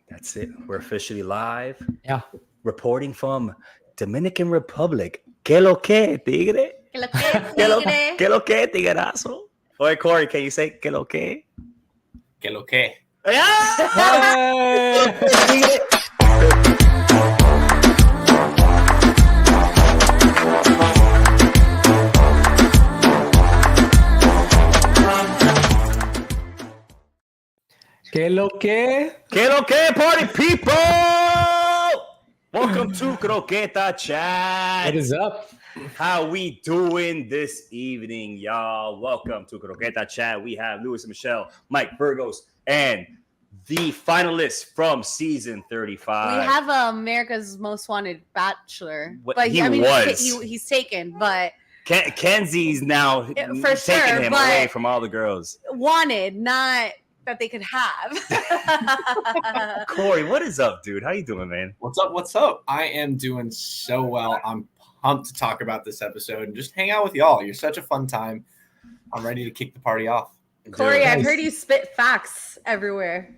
That's it. We're officially live. Yeah. Reporting from Dominican Republic. ¿Qué lo que, tigre? ¿Qué lo que, ¿Qué lo que, tiguerazo? Oye, Corey, can you say ¿qué lo que? ¿Qué lo que? ¿Qué lo que? ¿Qué lo que, party people? Welcome to Croqueta Chat. What is up? How we doing this evening, y'all? Welcome to Croqueta Chat. We have Louis and Michelle, Mike Burgos, and the finalists from season 35. We have America's Most Wanted Bachelor. But he's taken, but Kenzie's now for taking sure, him away from all the girls. Wanted, not that they could have. Corey, what is up, dude? How you doing, man? What's up? I am doing so well. I'm pumped to talk about this episode and just hang out with y'all. You're such a fun time. I'm ready to kick the party off. Corey, Dude. I've heard you spit facts everywhere.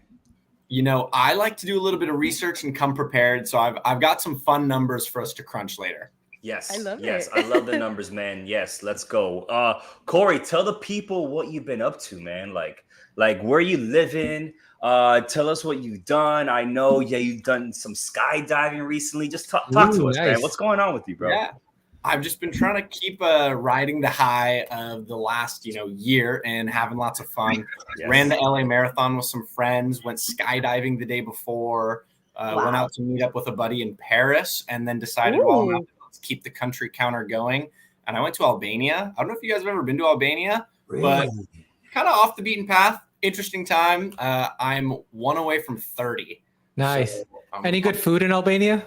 You know, I like to do a little bit of research and come prepared, so I've got some fun numbers for us to crunch later. Yes, I love yes, it. I love the numbers, man. Yes, let's go. Corey, tell the people what you've been up to, man. Like where you living. Tell us what you've done. I know, you've done some skydiving recently. Just talk to us, nice. man. What's going on with you, bro? Yeah, I've just been trying to keep riding the high of the last year and having lots of fun. Yes. Ran the LA Marathon with some friends. Went skydiving the day before. Went out to meet up with a buddy in Paris, and then decided, let's keep the country counter going. And I went to Albania. I don't know if you guys have ever been to Albania, but kind of off the beaten path. Interesting time. I'm one away from 30. Nice. So, Any good food in Albania?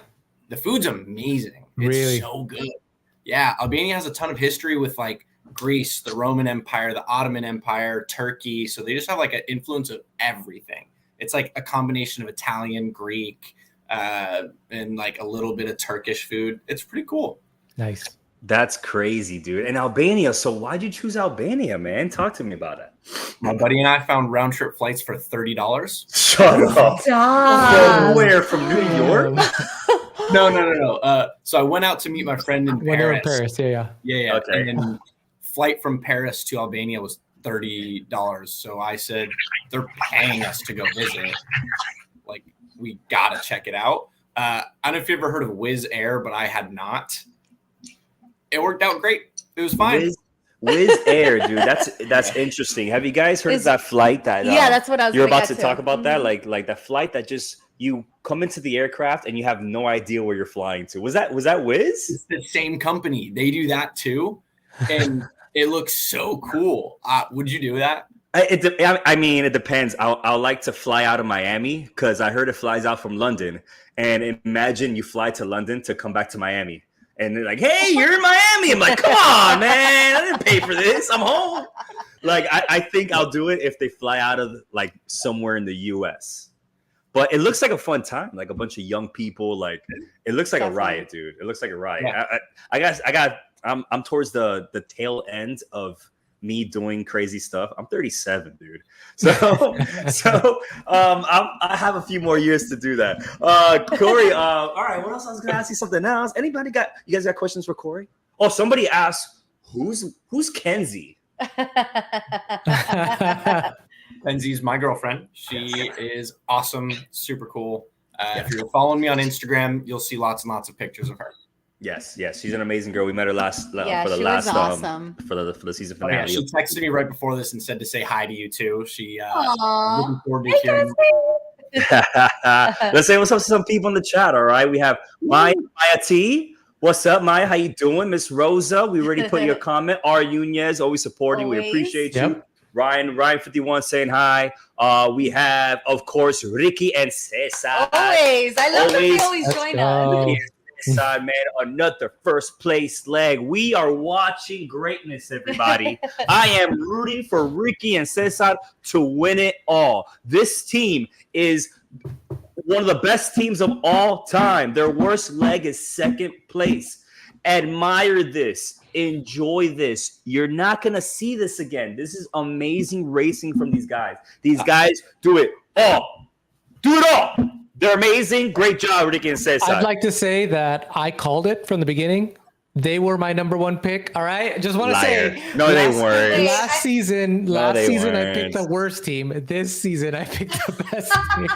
The food's amazing. It's Really? so good. Yeah, Albania has a ton of history with like Greece, the Roman Empire, the Ottoman Empire, Turkey. So they just have like an influence of everything. It's like a combination of Italian, Greek, and like a little bit of Turkish food. It's pretty cool. Nice. That's crazy, dude. And Albania. So why'd you choose Albania, man? Talk to me about it. My buddy and I found round trip flights for $30. Shut up. From where? From New York? No. So I went out to meet my friend in When they were in Paris. Paris, yeah. Yeah. Okay. And then flight from Paris to Albania was $30. So I said, they're paying us to go visit. Like, we got to check it out. I don't know if you ever heard of Wizz Air, but I had not. It worked out great. It was fine. Wizz Air, dude. That's interesting. Have you guys heard of that flight that that's what I was you're gonna about get to talk about? That like that flight that just you come into the aircraft and you have no idea where you're flying to. Was that Wizz? It's the same company. They do that too. And it looks so cool. Would you do that? I mean, it depends. I'll like to fly out of Miami because I heard it flies out from London. And imagine you fly to London to come back to Miami. And they're like, hey, you're in Miami. I'm like, come on, man. I didn't pay for this. I'm home. Like, I think I'll do it if they fly out of like somewhere in the US. But it looks like a fun time. Like a bunch of young people. Like, it looks like a riot, dude. It looks like a riot. Yeah. I'm towards the tail end of me doing crazy stuff. I'm 37, dude. So I have a few more years to do that. Corey, all right, what else? I was gonna ask you something else. You guys got questions for Corey? Oh, somebody asked, who's Kenzie? Benzie's my girlfriend. She is awesome, super cool. If you're following me on Instagram, you'll see lots and lots of pictures of her. Yes, she's an amazing girl. We met her for the she last was awesome. for the season Oh, yeah, finale. she texted me right before this and said to say hi to you too. She Aw. looking forward to hearing. Let's say what's up to some people in the chat. All right, we have Maya T. What's up, Maya? How you doing, Miss Rosa? We already put your comment. R. Nunez, always supporting. We appreciate you. Yep. Ryan 51 saying hi. We have, of course, Ricky and Cesar. Always. I love that they always Let's join go. us. Side, man, another first place leg. We are watching greatness, everybody. I am rooting for Ricky and Cesar to win it all. This team is one of the best teams of all time. Their worst leg is second place. Admire this. Enjoy this. You're not going to see this again. This is amazing racing from these guys. These guys do it all. Do it all. They're amazing. Great job, Ricky and Cesar. I'd like to say that I called it from the beginning. They were my number one pick. All right. Just want to say. No, they weren't. Last season, I weren't. picked the worst team. This season, I picked the best team.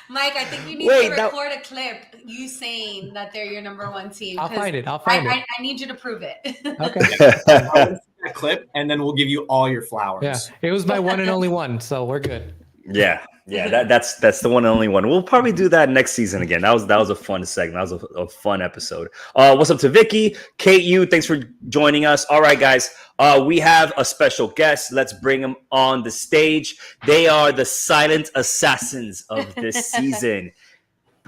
Mike, I think you need to record a clip you saying that they're your number one team. I'll find it. I need you to prove it. Okay. I'll listen to that clip, and then we'll give you all your flowers. Yeah, it was my one and only one, so we're good. Yeah. That's the one and only one. We'll probably do that next season again. That was a fun segment. That was a fun episode. What's up to Vicky, Kate? Thanks for joining us. All right, guys. We have a special guest. Let's bring them on the stage. They are the silent assassins of this season.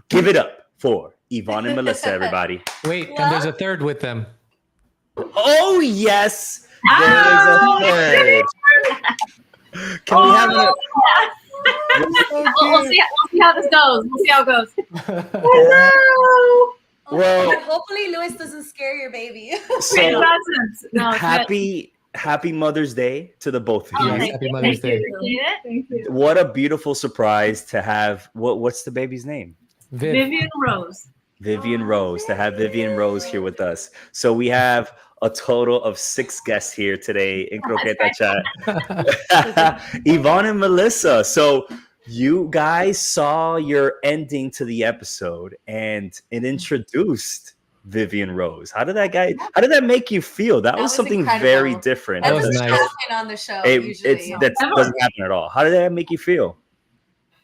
Give it up for Ivon and Melissa, everybody. Wait, and there's a third with them. Oh yes, there is a third. Can we have a? We'll see how this goes. We'll see how it goes. Well, but hopefully Luis doesn't scare your baby. So, No, happy Mother's Day to the both of you. Yes, happy Mother's Day. Thank you. What a beautiful surprise to have. What's the baby's name? Vivian Rose. Vivian Rose. To have Vivian Rose here with us. So we have a total of 6 guests here today in Croqueta Chat. Ivon and Melissa. So you guys saw your ending to the episode and it introduced Vivian Rose. How did that make you feel? That was something incredible. very different. That was nice. On the show, usually. That doesn't happen at all. How did that make you feel?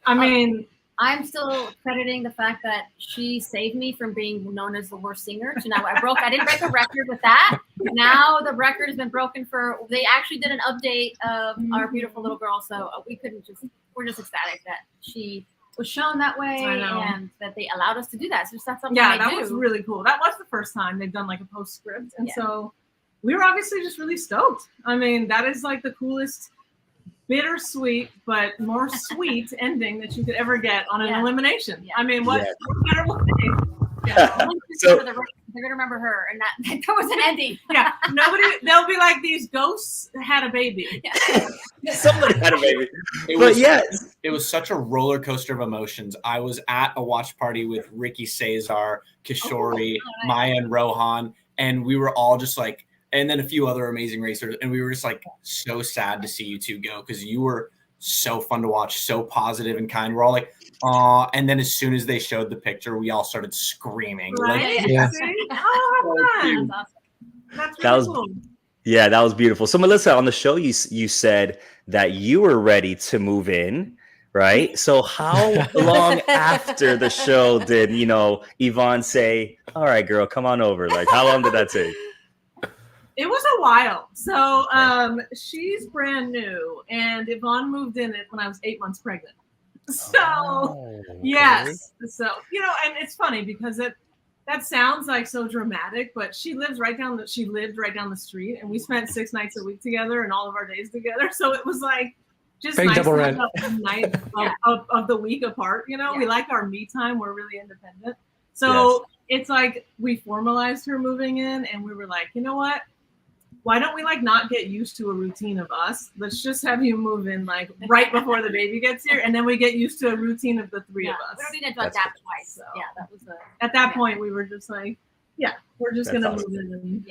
I mean, I'm still crediting the fact that she saved me from being known as the worst singer. So now I didn't break a record with that. Now the record has been broken they actually did an update of our beautiful little girl. So we're just ecstatic that she was shown that way and that they allowed us to do that. So that's something that was really cool. That was the first time they've done like a postscript. And so we were obviously just really stoked. I mean, that is like the coolest bittersweet, but more sweet ending that you could ever get on an elimination. Yeah. I mean, what better way? So they're gonna remember her, and that there was an ending. Yeah, they'll be like, these ghosts had a baby. Somebody had a baby. It was such a roller coaster of emotions. I was at a watch party with Ricky, Cesar, Kishori, Maya, and Rohan, and we were all just like, and then a few other amazing racers, and we were just like so sad to see you two go because you were so fun to watch, so positive and kind. We're all like, "Aw!" And then as soon as they showed the picture, we all started screaming. Right? Like, Yeah. Oh, that's really cool. Yeah, that was beautiful. So Melissa, on the show, you said that you were ready to move in, right? So how long after the show did Ivon say, "All right, girl, come on over"? Like, how long did that take? It was a while. So she's brand new, and Ivon moved in it when I was 8 months pregnant. So yes. So and it's funny because that sounds like so dramatic, but she lived right down the street, and we spent 6 nights a week together and all of our days together. So it was like just nice to have a night of the week apart. We like our me time. We're really independent. So it's like we formalized her moving in, and we were like, you know what? Why don't we not get used to a routine of us? Let's just have you move in right before the baby gets here, and then we get used to a routine of the 3 of us. We don't need to adapt twice. So that was at that point we were just like, we're just gonna move in.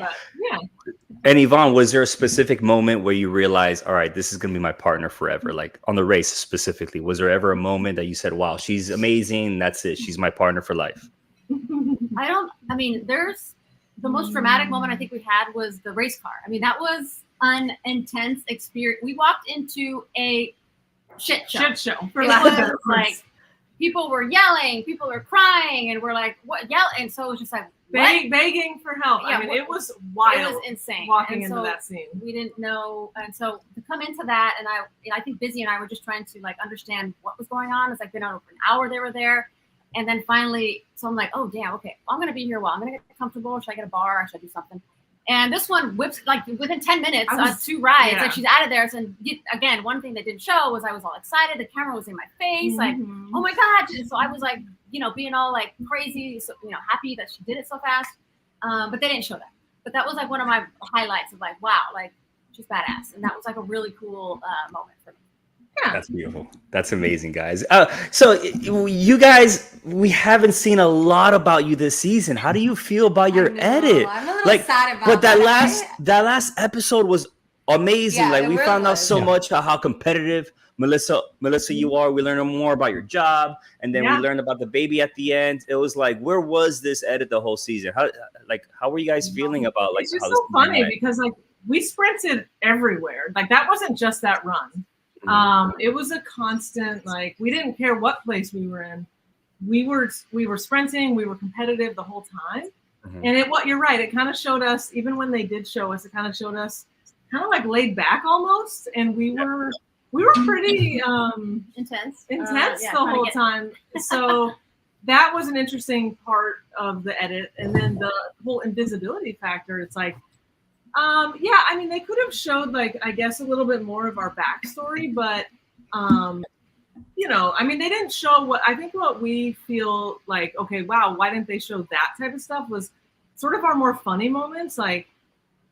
And Ivon, was there a specific moment where you realized, all right, this is gonna be my partner forever? Like on the race specifically, was there ever a moment that you said, wow, she's amazing, that's it, she's my partner for life? There's the most dramatic moment I think we had was the race car. I mean, that was an intense experience. We walked into a shit show. For lack of better words. People were yelling, people were crying, and we're like, what? Yell! And so it was just like begging for help. Yeah, it was wild. It was insane. Walking into that scene. We didn't know, and so to come into that, and I think Busy and I were just trying to understand what was going on. It's been over an hour they were there. And then finally, so I'm like, oh, damn, okay. Well, I'm going to be here a while. I'm going to get comfortable. Should I get a bar? Should I do something? And this one whips, within 10 minutes on 2 rides. Yeah. She's out of there. So, again, one thing they didn't show was I was all excited. The camera was in my face. Oh, my God. And so I was being all crazy, so, happy that she did it so fast. But they didn't show that. But that was one of my highlights of wow, she's badass. And that was a really cool moment for me. Yeah. That's beautiful. That's amazing, guys. So you guys, we haven't seen a lot about you this season. How do you feel about your edit? I'm a little sad about but that that. last episode was amazing. Yeah, like it we really found out was. so much about how competitive Melissa you are. We learned more about your job, and then we learned about the baby at the end. It was like, where was this edit the whole season? How were you guys feeling about It's just how so funny went? because like we sprinted everywhere. Like that wasn't just that run. It was a constant, like we didn't care what place we were in. We were sprinting, we were competitive the whole time. And you're right, it kind of showed us, even when they did show us, it kind of showed us kind of like laid back almost. And we were pretty intense the whole time. So that was an interesting part of the edit. And then the whole invisibility factor, it's like, I mean, they could have showed like, I guess, a little bit more of our backstory, but I mean, they didn't show what we feel like, okay, wow, why didn't they show that type of stuff was sort of our more funny moments. Like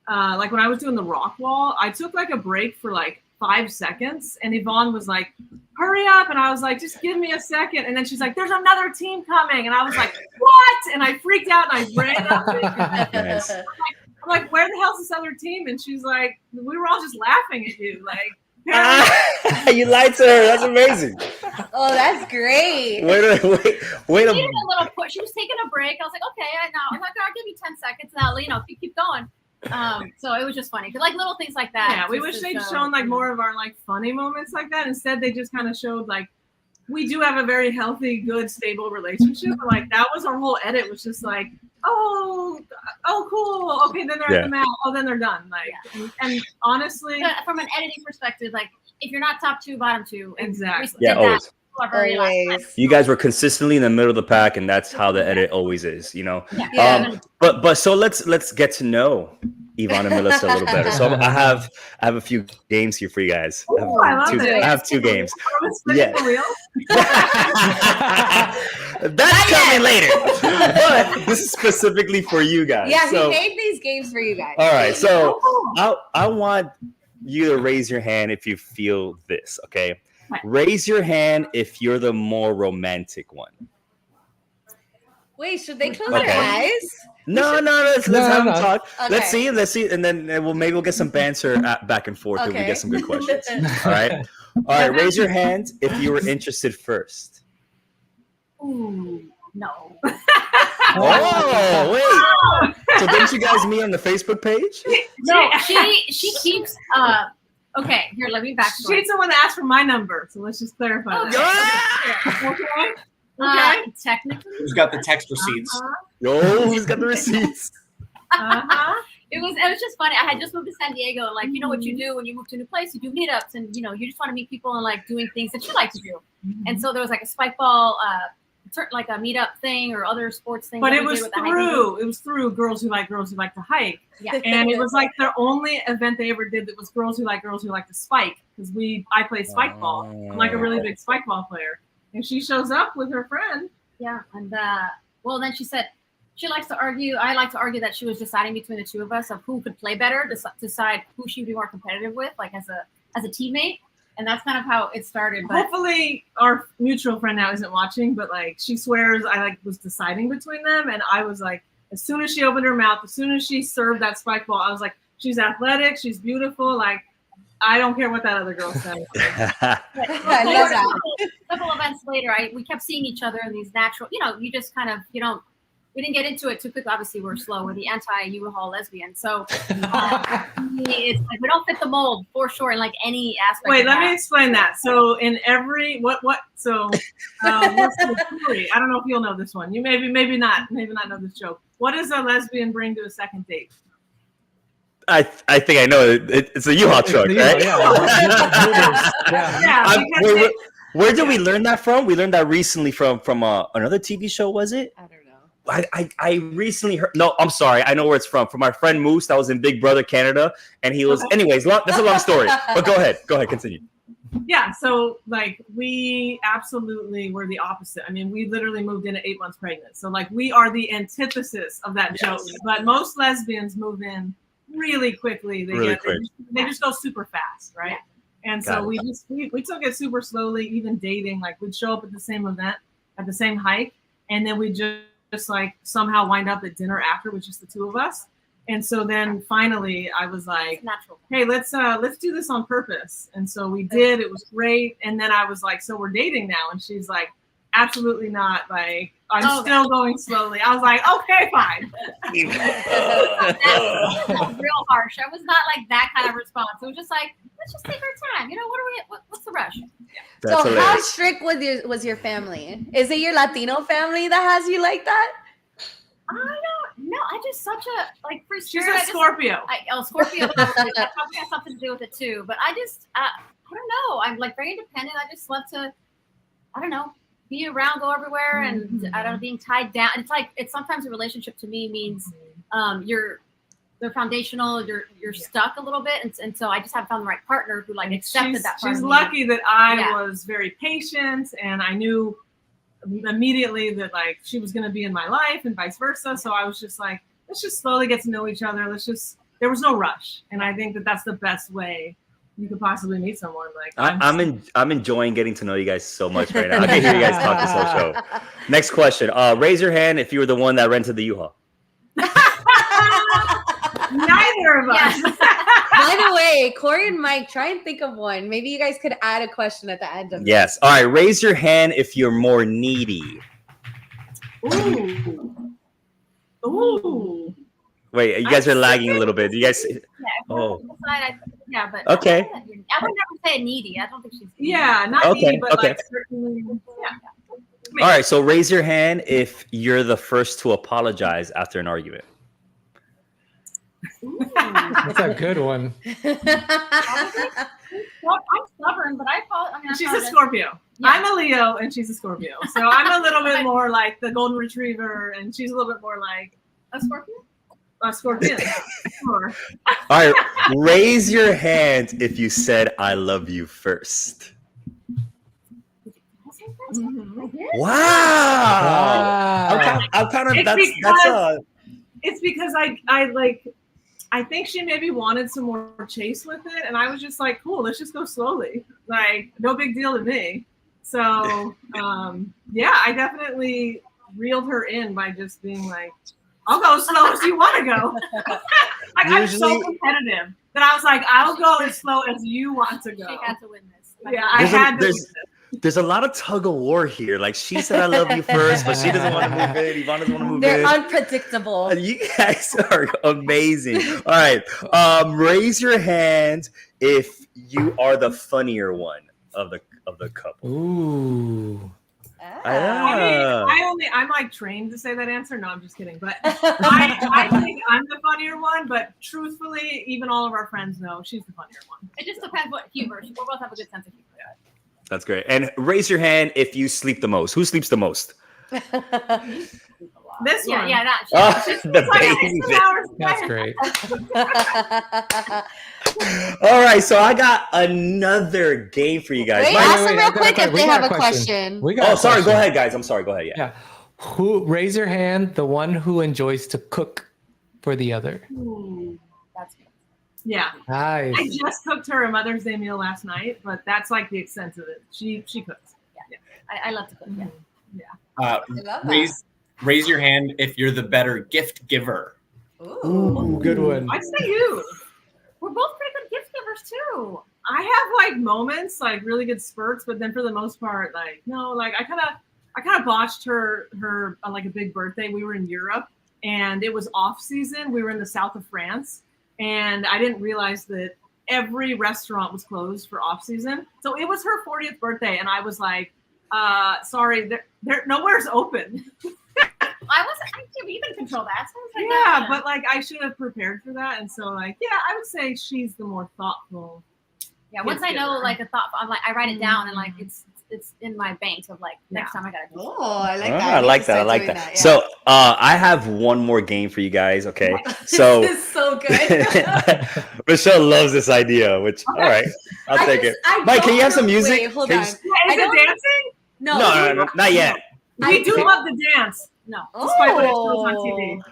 when I was doing the rock wall, I took like a break for like 5 seconds and Ivon was like, hurry up. And I was like, just give me a second. And then she's like, there's another team coming. And I was like, what? And I freaked out and I ran up. I'm like, where the hell's this other team? And she's like, we were all just laughing at you. Like, you lied to her. That's amazing. Oh, that's great. Wait a She needed a little push. She was taking a break. I was like, okay, I know. I'm like, I'll give you 10 seconds now. Keep going. So it was just funny. Like little things like that. Yeah, we wish they'd shown like more of our like funny moments like that. Instead, they just kind of showed like we do have a very healthy, good, stable relationship. But like that was our whole edit was just like, oh, cool. Okay, then they're at the mat. Oh, then they're done. Like, and honestly, from an editing perspective, like if you're not top 2, bottom 2, exactly. Yeah, always. Always. You guys were consistently in the middle of the pack, and that's how the edit always is, Yeah. But so let's get to know Ivon and Melissa a little better. So I have a few games here for you guys. I have two games. Yeah. That's coming later. But this is specifically for you guys. Yeah, he made these games for you guys. All right, so I want you to raise your hand if you feel this, okay? Raise your hand if you're the more romantic one. Wait, should they close their eyes? No. Let's have them talk. Okay. Let's see, and then we'll get some banter back and forth, and we get some good questions. All right. Raise your hand if you were interested first. Ooh, no. Oh, wait. So didn't you guys meet on the Facebook page? No, she keeps. Okay, here, let me backstory. She's the one that asked for my number, so let's just clarify that. Okay. Technically, Who's got the text receipts? Who's got the receipts? It was just funny. I had just moved to San Diego, and like you know what you do when you move to a new place, you do meetups, and you just want to meet people and like doing things that you like to do. And so there was like a spike ball, like a meetup thing or other sports thing. But it was through girls who like to hike. Yeah. And it was like the only event they ever did that was girls who like to spike because I played spike ball. I'm like a really big spike ball player. And she shows up with her friend. Yeah. And then she said she likes to argue. I like to argue that she was deciding between the two of us of who could play better, decide who she'd be more competitive with, like as a teammate. And that's kind of how it started. But hopefully our mutual friend now isn't watching, but like she swears I like was deciding between them. And I was like, as soon as she opened her mouth, as soon as she served that spike ball, I was like, she's athletic, she's beautiful. Like, I don't care what that other girl said. I love that. A couple events later, we kept seeing each other in these natural, you just kind of, we didn't get into it too quick. Obviously, we're slow. We're the anti-U-Haul lesbian. So it's like we don't fit the mold for sure in like any aspect. Wait, let me explain that. So in every what's the story? I don't know if you'll know this one. You maybe not know this joke. What does a lesbian bring to a second date? I think I know it. It's a U-Haul truck, right? Yeah. Where did we learn that from? We learned that recently from another TV show, was it? I don't know. I recently heard. No, I'm sorry. I know where it's from my friend Moose that was in Big Brother Canada, and he was. Anyways, that's a long story. But go ahead, continue. Yeah, so like we absolutely were the opposite. I mean, we literally moved in at 8 months pregnant. So like we are the antithesis of that joke. But most lesbians move in really quickly. They just go super fast, right? And so we took it super slowly, even dating. Like we'd show up at the same event, at the same hike, and then we just like somehow wind up at dinner after with just the two of us. And so then finally I was like, hey, let's do this on purpose. And so we did. It was great. And then I was like, so we're dating now? And she's like, absolutely not. Like, I'm still going slowly. I was like, okay, fine. That was real harsh. I was not like that kind of response. It was just like, let's just take our time. You know, what's the rush? Yeah. So hilarious. How strict was your family? Is it your Latino family that has you like that? I don't know. I just such a like free spirit. She's a Scorpio. Scorpio. That probably has something to do with it too. But I just, I don't know. I'm like very independent. I just love to, I don't know, be around, go everywhere, and I don't know, being tied down. And it's sometimes a relationship to me means they're foundational. You're stuck a little bit, and so I just haven't found the right partner who like accepted that. She's lucky that I was very patient, and I knew immediately that like she was going to be in my life and vice versa. So I was just like, let's just slowly get to know each other. There was no rush. And I think that that's the best way you could possibly meet someone. Like I'm enjoying getting to know you guys so much right now. I can hear you guys talk this whole show. Next question. Raise your hand if you were the one that rented the U-Haul. Neither of us. By the way, Corey and Mike, try and think of one. Maybe you guys could add a question at the end of Yes. All right. Raise your hand if you're more needy. Ooh. Wait, you guys are lagging a little bit. You guys. But okay. I would never say needy. I don't think she's needy. Yeah, not needy, but like certainly. Yeah. All right. So raise your hand if you're the first to apologize after an argument. That's a good one. Well, I'm stubborn, but she's a Scorpio. Yeah. I'm a Leo, and she's a Scorpio. So I'm a little bit more like the golden retriever, and she's a little bit more like a Scorpio. A scorpion. Sure. All right. Raise your hand if you said "I love you" first. Wow. I'm kind of. It's because I think she maybe wanted some more chase with it, and I was just like, cool, let's just go slowly. Like, no big deal to me. So, I definitely reeled her in by just being like, I'll go as slow as you want to go. I'm so competitive that I was like, I'll go as slow as you want to go. She had to win this. Yeah, I had to win this. There's a lot of tug of war here. Like she said, "I love you" first, but she doesn't want to move in. Ivon doesn't want to move in. They're unpredictable. You guys are amazing. All right, raise your hand if you are the funnier one of the couple. Ooh. I'm like trained to say that answer. No, I'm just kidding. But I think I'm the funnier one. But truthfully, even all of our friends know she's the funnier one. It just depends what humor. We both have a good sense of humor. That's great. And raise your hand if you sleep the most. Who sleeps the most? This one. Yeah, the baby. That's great. All right, so I got another game for you guys. Wait, ask them real quick if they have a question. Sorry. Go ahead, guys. I'm sorry. Go ahead. Yeah. Raise your hand, the one who enjoys to cook for the other. Ooh, that's good. Yeah. Nice. I just cooked her a Mother's Day meal last night, but that's like the extent of it. She cooks. Yeah. I love to cook. Yeah. Raise your hand if you're the better gift giver. Ooh, good one. I'd say you. We're both pretty good gift givers too. I have like moments, like really good spurts, but then for the most part, like no, like I kind of botched her like a big birthday. We were in Europe and it was off season. We were in the south of France, and I didn't realize that every restaurant was closed for off season. So it was her 40th birthday, and I was like, sorry, there nowhere's open. You can control that. So but like I should have prepared for that, and so like I would say she's the more thoughtful. Yeah, once I know like a thought, I'm like I write it down and like it's in my bank of like next time I gotta do. Oh, I like that. I like that. Yeah. So I have one more game for you guys. Okay, so this is so good. Michelle loves this idea. Which all right, I'll take it. Mike, can you have some music? Wait, hold on. Is it dancing? No, not yet. We do love the dance. No. Despite what it shows on TV.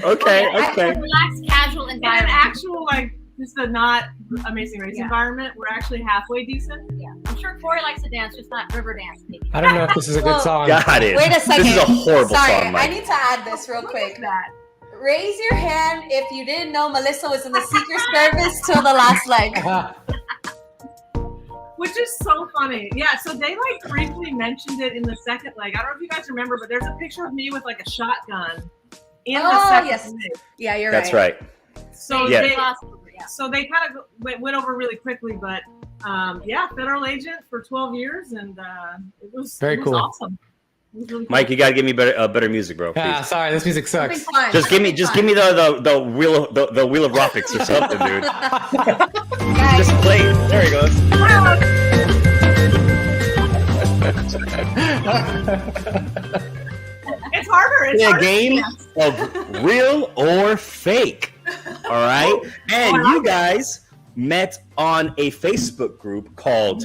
Okay. Relaxed, casual environment. And an actual like just a not Amazing Race Yeah. environment. We're actually halfway decent. Yeah, I'm sure Corey likes to dance, just not river dance. Maybe. I don't know if this is a good song. Got it. Wait a second. This is a horrible Sorry, song, I Mike. need to add this real quick. That. Raise your hand if you didn't know Melissa was in the Secret Service till the last leg. Which is so funny. Yeah, so they like briefly mentioned it in the second leg. I don't know if you guys remember, but there's a picture of me with like a shotgun in the second leg. Yeah, you're That's right. So Yeah. they kind of went over really quickly, but yeah, federal agent for 12 years, and it was Very cool. awesome. It was really Mike, you gotta give me better music, bro. Please. Ah, sorry, this music sucks. Just give me the wheel of rockets or something, dude. Just play. There he goes. It's harder. It's Play a harder. game of real or fake. All right, and you guys met on a Facebook group called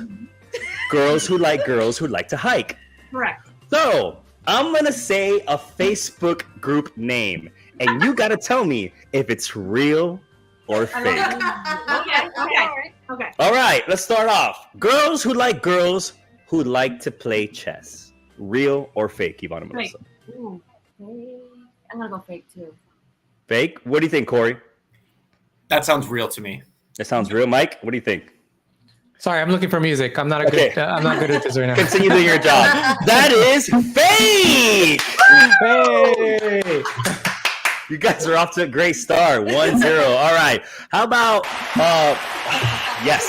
"Girls Who Like Girls Who Like to Hike." Correct. So I'm gonna say a Facebook group name, and you gotta tell me if it's real or fake. Okay. All right, let's start off. Girls who like to play chess. Real or fake, Ivon and Melissa? Ooh, fake. I'm gonna go fake too. Fake? What do you think, Corey? That sounds real to me. That sounds real. Mike, what do you think? Sorry, I'm looking for music. I'm not a good. I'm not good at this right now. Continue doing your job. That is fake! Hey! You guys are off to a great start. 1-0. All right. How about yes.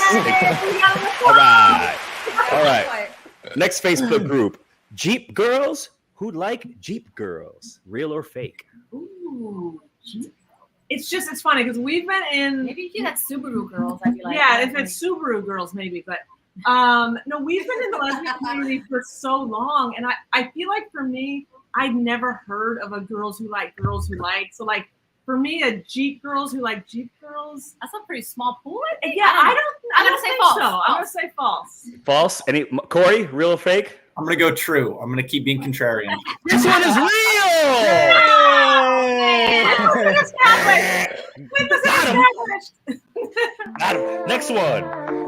All right. Next Facebook group. Jeep girls who like Jeep girls. Real or fake? Ooh. It's funny because we've been in. Maybe if you had Subaru girls, I'd be like. Yeah, if it's Subaru girls, maybe. But no, we've been in the lesbian community for so long, and I feel like for me, I'd never heard of a girls who like. So like for me, a Jeep girls who like Jeep girls. That's a pretty small pool. Yeah, I'm gonna say false. so. I'm gonna say false. False. Corey, real or fake? I'm gonna go true. I'm gonna keep being contrarian. This one is real! Next one.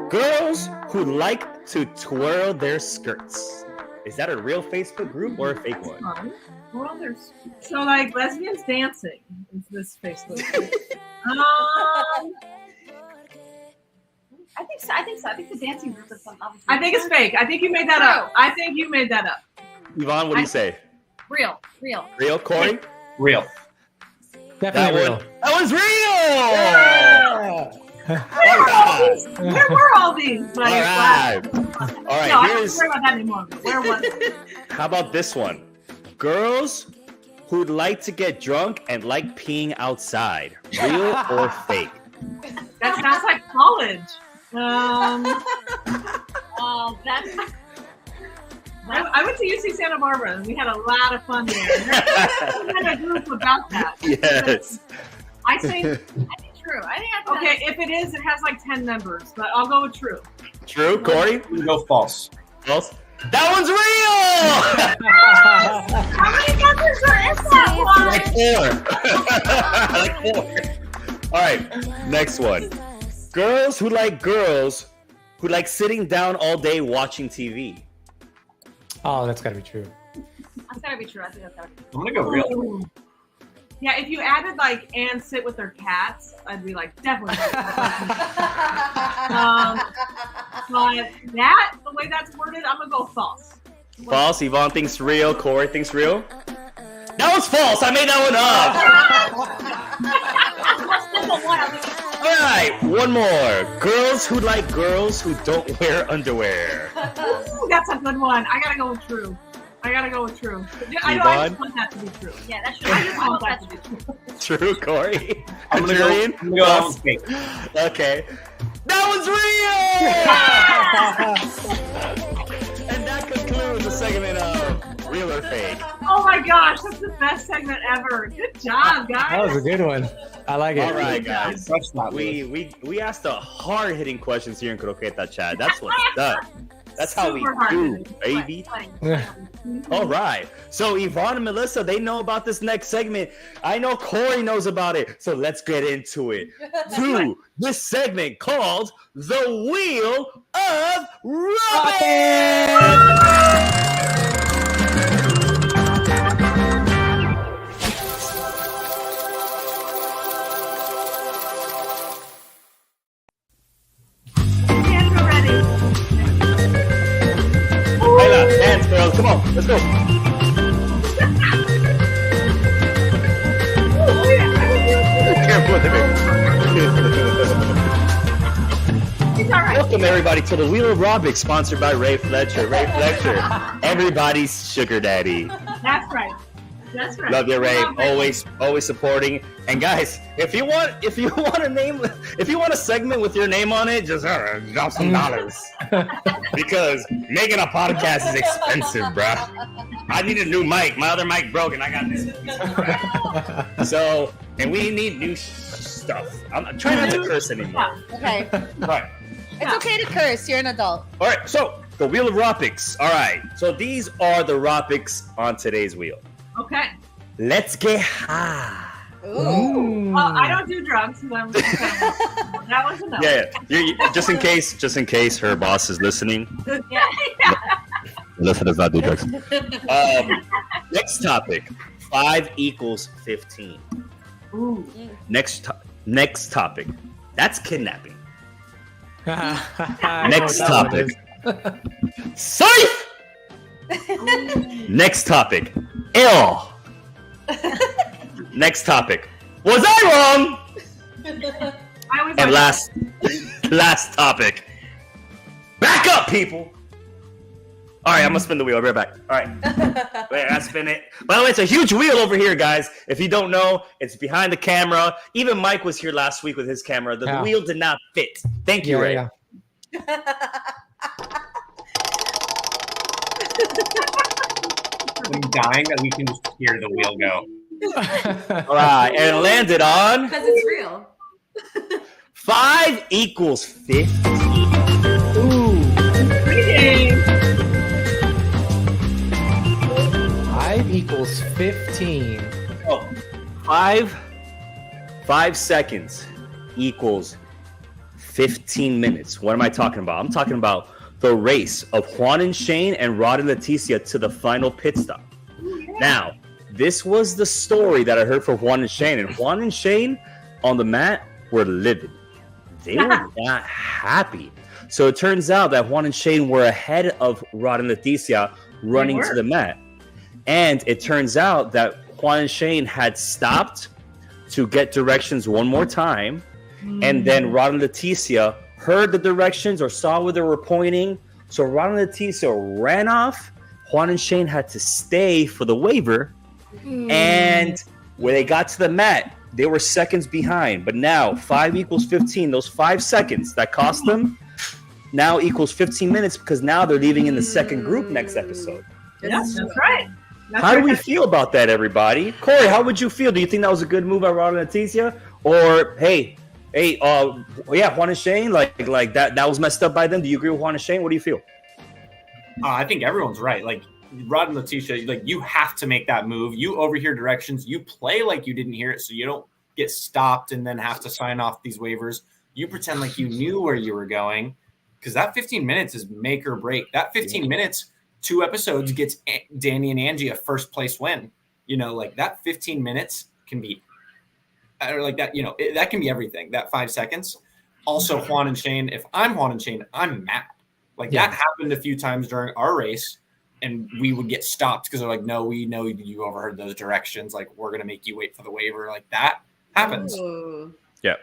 Girls who like to twirl their skirts. Is that a real Facebook group or a fake one? Well, so like lesbians dancing is this Facebook group. I think so. I think the dancing group is something. I think it's fake. I think you made that up. Yvonne, what do you say? Real. Real, Corey? Real. Definitely real. That was real! Where were all these? All right. No, I don't worry about that anymore. Where was it? How about this one? Girls who'd like to get drunk and like peeing outside. Real or fake? That sounds like college. I went to UC Santa Barbara and we had a lot of fun there. We had a group about that. Yes. I think true. okay, if it is, it has like 10 members, but I'll go with true. True, Corey? I'm gonna go false. False? That one's real! How many members are in that one? Like four. All right, next one. Girls who like sitting down all day watching TV. Oh, that's gotta be true. That's gotta be true. I think that's gotta be true. I'm gonna go real. Yeah, if you added like and sit with their cats, I'd be like definitely. But the way that's worded, I'm gonna go false. False. Yvonne thinks real. Corey thinks real. That was false. I made that one up. All right, one more. Girls who like girls who don't wear underwear. Ooh, that's a good one. I gotta go with true. I just want that to be true. Yeah, that should. I just want that to be true. True, Corey. I'm gonna go False? fake. Okay. That was real! And that concludes the segment of Real or Fake. Oh my gosh, that's the best segment ever. Good job, guys. That was a good one. I like it. All right, guys. That's not We asked the hard-hitting questions here in Croqueta Chat. That's what's up. That's how we Super hard do, to do. baby. Funny. All right. So Ivon and Melissa, they know about this next segment. I know Corey knows about it. So let's get into it. To this segment called The Wheel of Robin. Hands are ready. Layla, dance, girls. Come on. Let's go. Careful with It's all right. Welcome everybody to the Wheel of Robin, sponsored by Ray Fletcher. Ray Fletcher, everybody's sugar daddy. That's right. That's right. Love you, Ray. Love it. Always supporting. And guys, if you want a segment with your name on it, just drop some dollars. Because making a podcast is expensive, bruh. I need a new mic. My other mic broke, and I got this. So, and we need new stuff. I'm trying not to curse anymore. Okay. All right. It's okay to curse. You're an adult. All right. So the Wheel of Ropics. All right. So these are the Ropics on today's wheel. Okay. Let's get high. Ooh. Well, I don't do drugs. So that was enough. Yeah. Just in case her boss is listening. Yeah. Melissa does not do drugs. Next topic. 5 equals 15. Ooh. Next topic. That's kidnapping. I Next know what that topic. one is. Safe. Next topic. Ill. Next topic. Was I wrong? I was And like, last topic. Back up, people. All right, I'm gonna spin the wheel. I'll be right back. All right. Wait, I spin it. By the way, it's a huge wheel over here, guys. If you don't know, it's behind the camera. Even Mike was here last week with his camera. The Yeah. wheel did not fit. Thank you, Ray. Yeah. I'm dying that we can just hear the wheel go. All right, and it landed on Because it's real. 5 equals 15. reading. 5 equals 15. Oh, 5 seconds equals 15 minutes. What am I talking about? I'm talking about the race of Juan and Shane and Rod and Leticia to the final pit stop. Now, this was the story that I heard for Juan and Shane. And Juan and Shane on the mat were livid. They were not happy. So it turns out that Juan and Shane were ahead of Rod and Leticia running to the mat. And it turns out that Juan and Shane had stopped to get directions one more time. And then Rod and Leticia heard the directions or saw where they were pointing. So Rod and Leticia ran off. Juan and Shane had to stay for the waiver. And when they got to the mat, they were seconds behind. But now 5 equals 15. Those 5 seconds that cost them now equals 15 minutes because now they're leaving in the second group next episode. Yes, that's right. That's How do we right. feel about that, everybody? Corey, how would you feel? Do you think that was a good move by Rod and Leticia? Or, hey, Juan and Shane, like that was messed up by them. Do you agree with Juan and Shane? What do you feel? I think everyone's right. Like Rod and Leticia, like you have to make that move. You overhear directions. You play like you didn't hear it, so you don't get stopped and then have to sign off these waivers. You pretend like you knew where you were going, because that 15 minutes is make or break. That 15 minutes, 2 episodes gets Danny and Angie a first place win. You know, like that 15 minutes can be, or like that. You know, that can be everything. That 5 seconds. Also, Juan and Shane. If I'm Juan and Shane, I'm mad. Like that happened a few times during our race, and we would get stopped because they're like, "No, we know you overheard those directions. Like, we're gonna make you wait for the waiver." Like that happens. Ooh. Yeah.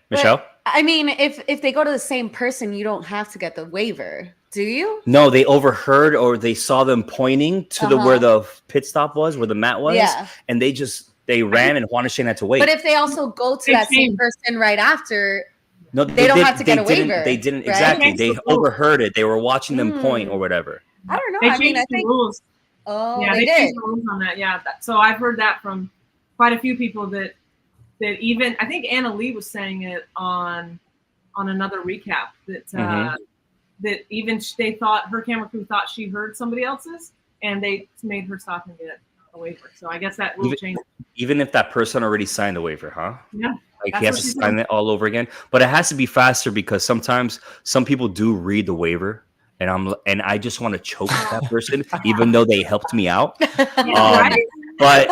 Michelle? But, I mean, if they go to the same person, you don't have to get the waiver, do you? No, they overheard or they saw them pointing to the where the pit stop was, where the mat was, and they ran, and Juan and Shane had to wait. But if they also go to that same person right after, no, they don't have to get a waiver. They didn't right? exactly. They overheard it. They were watching them point or whatever. I don't know. They I mean, changed I think. the rules. Oh, Yeah, they they did. changed the rules on that. Yeah, so I've heard that from quite a few people that even I think Anna Lee was saying it on another recap that that even they thought her camera crew thought she heard somebody else's, and they made her stop and get a waiver. So I guess that will change. Even if that person already signed the waiver, huh? Yeah. Like he has to sign it all over again. But it has to be faster because sometimes some people do read the waiver. And I just want to choke that person, even though they helped me out. But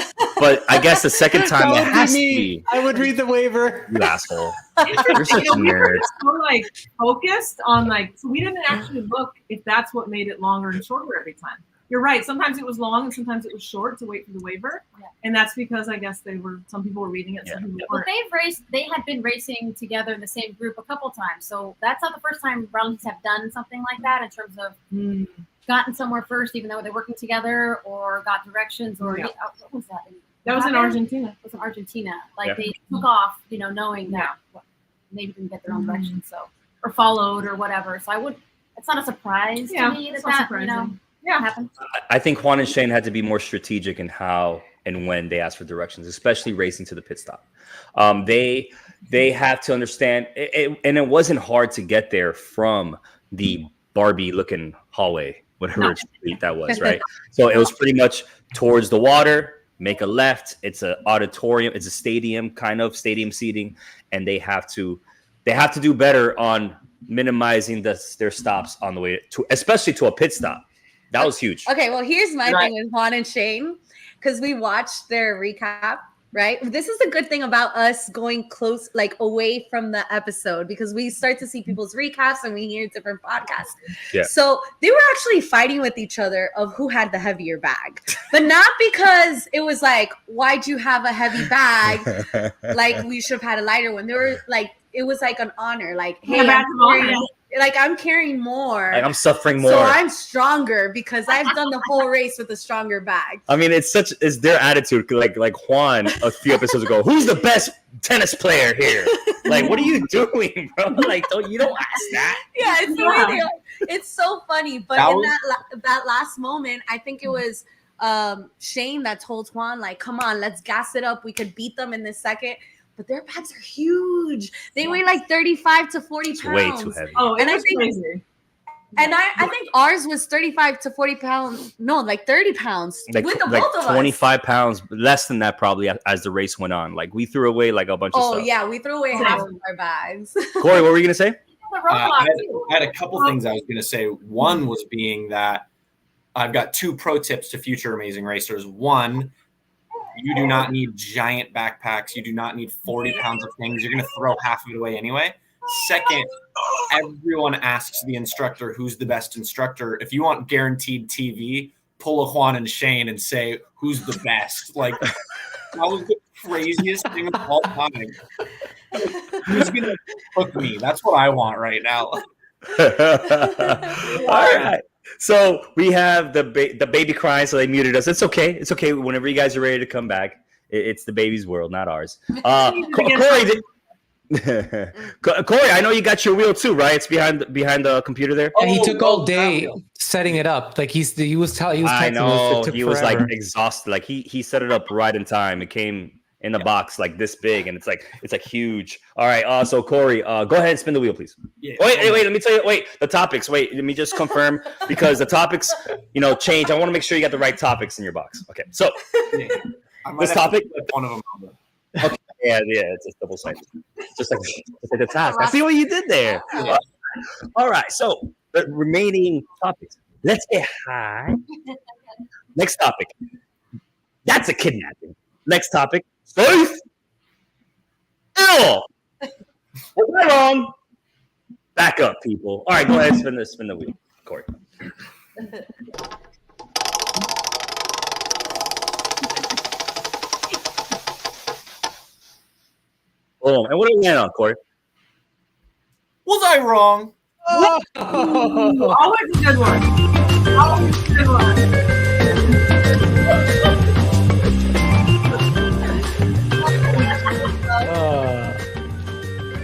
I guess the second time it has to be. I would read the waiver. You asshole. You're such a nerd. We're like focused on so we didn't actually look if that's what made it longer and shorter every time. You're right. Sometimes it was long and sometimes it was short to wait for the waiver. Yeah. And that's because I guess some people were reading it. Some people weren't. They had been racing together in the same group a couple times. So that's not the first time Rallies have done something like that in terms of gotten somewhere first, even though they're working together, or got directions, or what was that? That was in Argentina. It was in Argentina. They took off, knowing that maybe didn't get their own direction, or followed or whatever. So it's not a surprise to me that happened. I think Juan and Shane had to be more strategic in how and when they asked for directions, especially racing to the pit stop. They have to understand, and it wasn't hard to get there from the Barbie-looking hallway, whatever street that was, right? So it was pretty much towards the water, make a left. It's an auditorium. It's a stadium, kind of stadium seating, and they have to do better on minimizing their stops on the way to, especially to a pit stop. That was huge. Okay, well, here's my thing with Juan and Shane, because we watched their recap, right? This is a good thing about us going close, away from the episode, because we start to see people's recaps and we hear different podcasts. Yeah. So they were actually fighting with each other of who had the heavier bag, but not because it was why'd you have a heavy bag? We should have had a lighter one. They were it was an honor. Hey, I'm carrying more. I'm suffering more. So I'm stronger because I've done the whole race with a stronger bag. I mean, it's their attitude. Like Juan a few episodes ago, who's the best tennis player here? What are you doing, bro? You don't ask that. Yeah, it's the way they are. It's so funny. But that last moment, I think it was Shane that told Juan, come on, let's gas it up. We could beat them in this second. But their bags are huge. They weigh 35 to 40 pounds. Way too heavy. Oh, and I think crazy. And I think ours was 35 to 40 pounds. No, 30 pounds. With the both of us. 25 pounds, less than that probably as the race went on. We threw away a bunch of stuff. Oh, yeah. We threw away half of our bags. Corey, what were you going to say? I had a couple things I was going to say. One was being that I've got 2 pro tips to future Amazing Racers. One, you do not need giant backpacks. You do not need 40 pounds of things. You're going to throw half of it away anyway. Second, everyone asks the instructor who's the best instructor. If you want guaranteed TV, pull a Juan and Shane and say who's the best. That was the craziest thing of all time. Who's going to hook me? That's what I want right now. All right. So we have the baby crying, so they muted us. It's okay. It's okay. Whenever you guys are ready to come back, it's the baby's world, not ours. Corey, I know you got your wheel too, right? It's behind the computer there. And he took all day setting it up. He was I know he was exhausted. He set it up right in time. It came in the box this big, and it's huge. All right, so Corey, go ahead and spin the wheel, please. Yeah. Wait, let me tell you. Wait, the topics. Wait, let me just confirm because the topics, change. I want to make sure you got the right topics in your box. Okay, so this topic, one of them. Okay, yeah, it's just double sided, just like the task. I see what you did there. Yeah. All right, so the remaining topics. Let's get high. Next topic. That's a kidnapping. Next topic. Safe. Ew. Was I wrong? Back up, people. All right, go ahead and spin the wheel, Corey. Boom. And what did we land on, Corey? Was I wrong? Oh. Always a good one. Always a good one.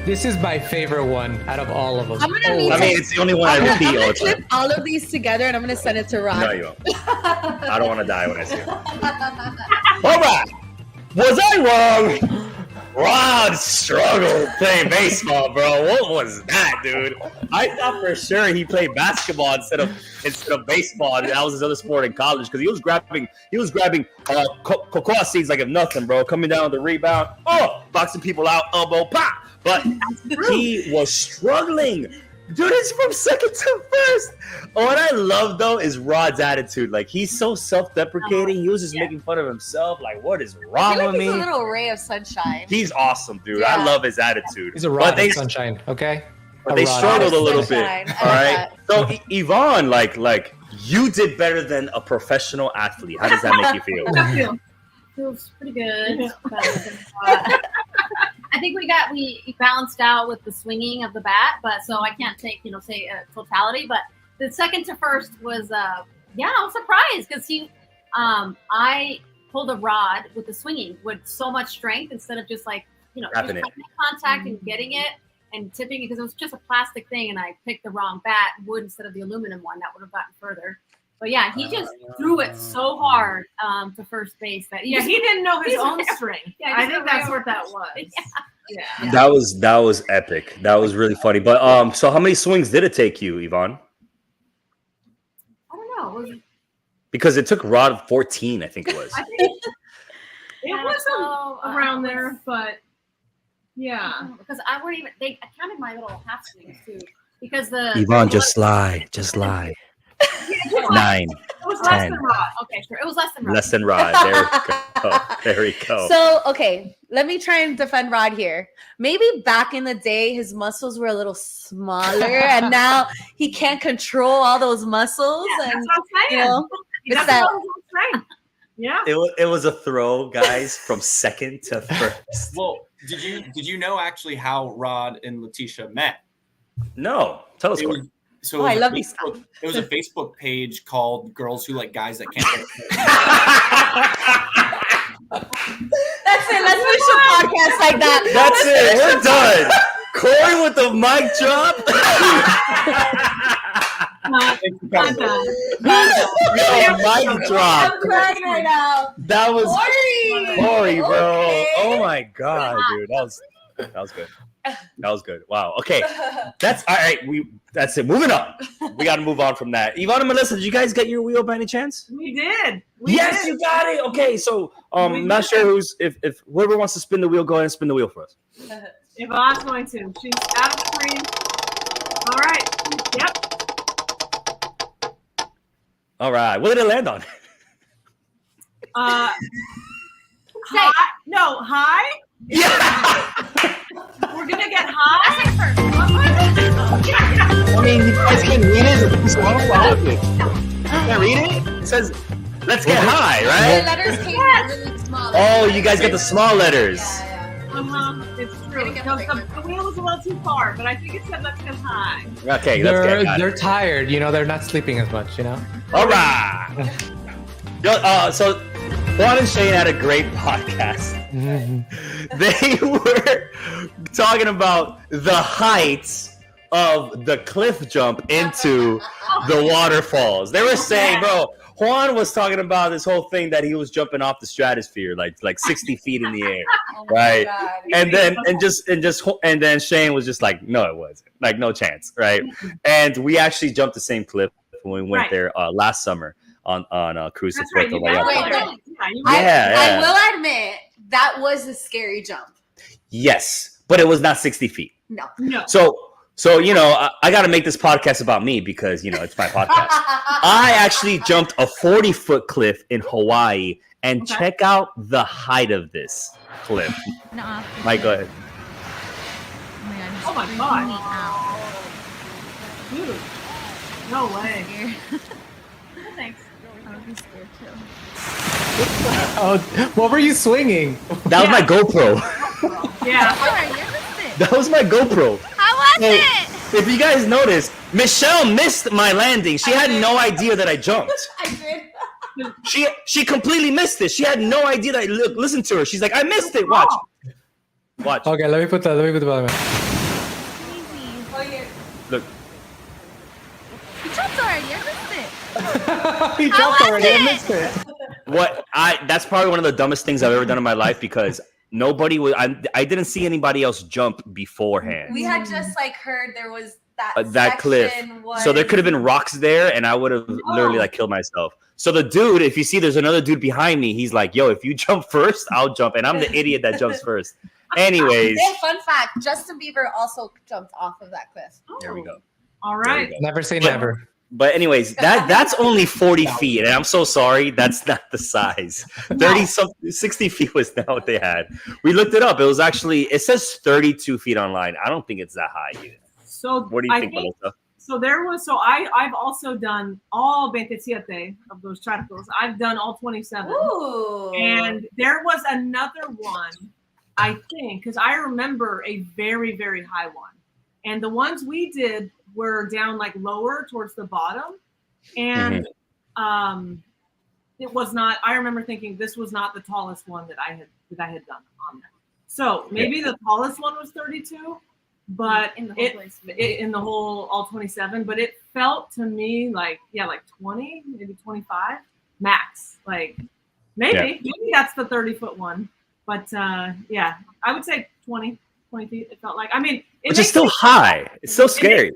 This is my favorite one out of all of them. It's the only one I repeat all the time. Clip all of these together, and I'm gonna send it to Ron. No, you won't. I don't want to die when I see it. All right. Was I wrong? Rod struggled playing baseball, bro. What was that, dude? I thought for sure he played basketball instead of baseball. And that was his other sport in college because he was grabbing cocoa seeds like if nothing, bro. Coming down with the rebound, boxing people out, elbow pop. But he was struggling. Dude, it's from second to first. What I love though is Rod's attitude. Like he's so self-deprecating. He was just making fun of himself. Like, what is wrong with me? He's a little ray of sunshine. He's awesome, dude. Yeah. I love his attitude. He's a rod of sunshine. Okay. But they struggled a little bit. All right. So Ivon, like you did better than a professional athlete. How does that make you feel? Feels pretty good. I think we balanced out with the swinging of the bat, but so I can't take say totality. But the second to first was I was surprised because I pulled a rod with the swinging with so much strength instead of just like just contact and getting it and tipping it because it was just a plastic thing and I picked the wrong wood instead of the aluminum one that would have gotten further. But yeah, he just threw it so hard to first base that he didn't know his own strength. Yeah, I think that's what that was. Yeah. That was epic. That was really funny. But so how many swings did it take you, Ivon? I don't know. Because it took Rod 14, I think it was. I think it was around there, but yeah. Because I counted my little half swings too. Because Ivon, just lie. 9, it was 10. Less than Rod. Okay, sure. It was less than Rod. Less than Rod. There we go. So, okay, let me try and defend Rod here. Maybe back in the day, his muscles were a little smaller, and now he can't control all those muscles. Yeah, and that's what I'm saying. Yeah. It was a throw, guys, from second to first. Well, did you know actually how Rod and Letitia met? No, tell us. So I love these stuff. It was a Facebook page called "Girls Who Like Guys That Can't." That's it. Let's finish the podcast like that. That's it. We're done. Corey with the mic drop. Mic drop. I'm crying right now. That was Corey, bro. Okay. Oh my god, dude. That was good. That was good. Wow. Okay. That's all right. That's it. Moving on. We got to move on from that. Ivon and Melissa, did you guys get your wheel by any chance? We did. Yes, you got it. Okay. So I'm not sure if whoever wants to spin the wheel, go ahead and spin the wheel for us. Ivon's going to. She's out of the screen. All right. Yep. All right. What did it land on? High? No, high? Yeah. We're gonna get high. I mean, you guys can read it. It's long. Can I read it? It says, "Let's get high," right? The letters came out really small. Oh, you guys got the small letters. Yeah. It's true. The wheel was a little too far, but I think it said "Let's get high." Okay, they're tired. They're not sleeping as much. All right. So Juan and Shane had a great podcast. They were talking about the heights of the cliff jump into the waterfalls. They were saying, bro, Juan was talking about this whole thing that he was jumping off the stratosphere, like 60 feet in the air, right? And then Shane was just like, no, it wasn't, like no chance, right? And we actually jumped the same cliff when we went there last summer on a cruise to Puerto Vallarta. I will admit that was a scary jump. Yes, but it was not 60 feet. No. So I got to make this podcast about me because it's my podcast. I actually jumped a 40-foot cliff in Hawaii, and check out the height of this cliff. Mike, go ahead. Oh my god! Dude, no way. Thanks. I would be scared too. Oh, what were you swinging? That was my GoPro. Yeah. That was my GoPro. How was it? If you guys noticed, Michelle missed my landing. She had no idea that I jumped. I did. She completely missed it. She had no idea that listen to her. She's like, I missed it. Watch. Okay, let me put the bottom. Look. You jumped already. I missed it. He jumped already. I missed it. That's probably one of the dumbest things I've ever done in my life because Nobody was. I didn't see anybody else jump beforehand. We had just like heard there was that cliff. So there could have been rocks there, and I would have literally like killed myself. So the dude, if you see, there's another dude behind me. He's like, "Yo, if you jump first, I'll jump," and I'm the idiot that jumps first. Anyways, fun fact: Justin Bieber also jumped off of that cliff. There we go. All right. Never say never. But anyways, that's only 40 feet, and I'm so sorry, that's not the size. 60 feet was not what they had. We looked it up. It was actually, it says 32 feet online. I don't think it's that high either. So what do you think, Melissa? So I've also done all 27 of those tricycles. I've done all 27. Ooh. And there was another one, I think, because I remember a very, very high one. And the ones we did were down like lower towards the bottom. And it was not, I remember thinking this was not the tallest one that I had done on there. So maybe the tallest one was 32, but in the whole all 27, but it felt to me like 20, maybe 25 max. Like maybe that's the 30-foot one. But yeah, I would say 20 feet. It felt like, I mean, which is still high. It's so scary.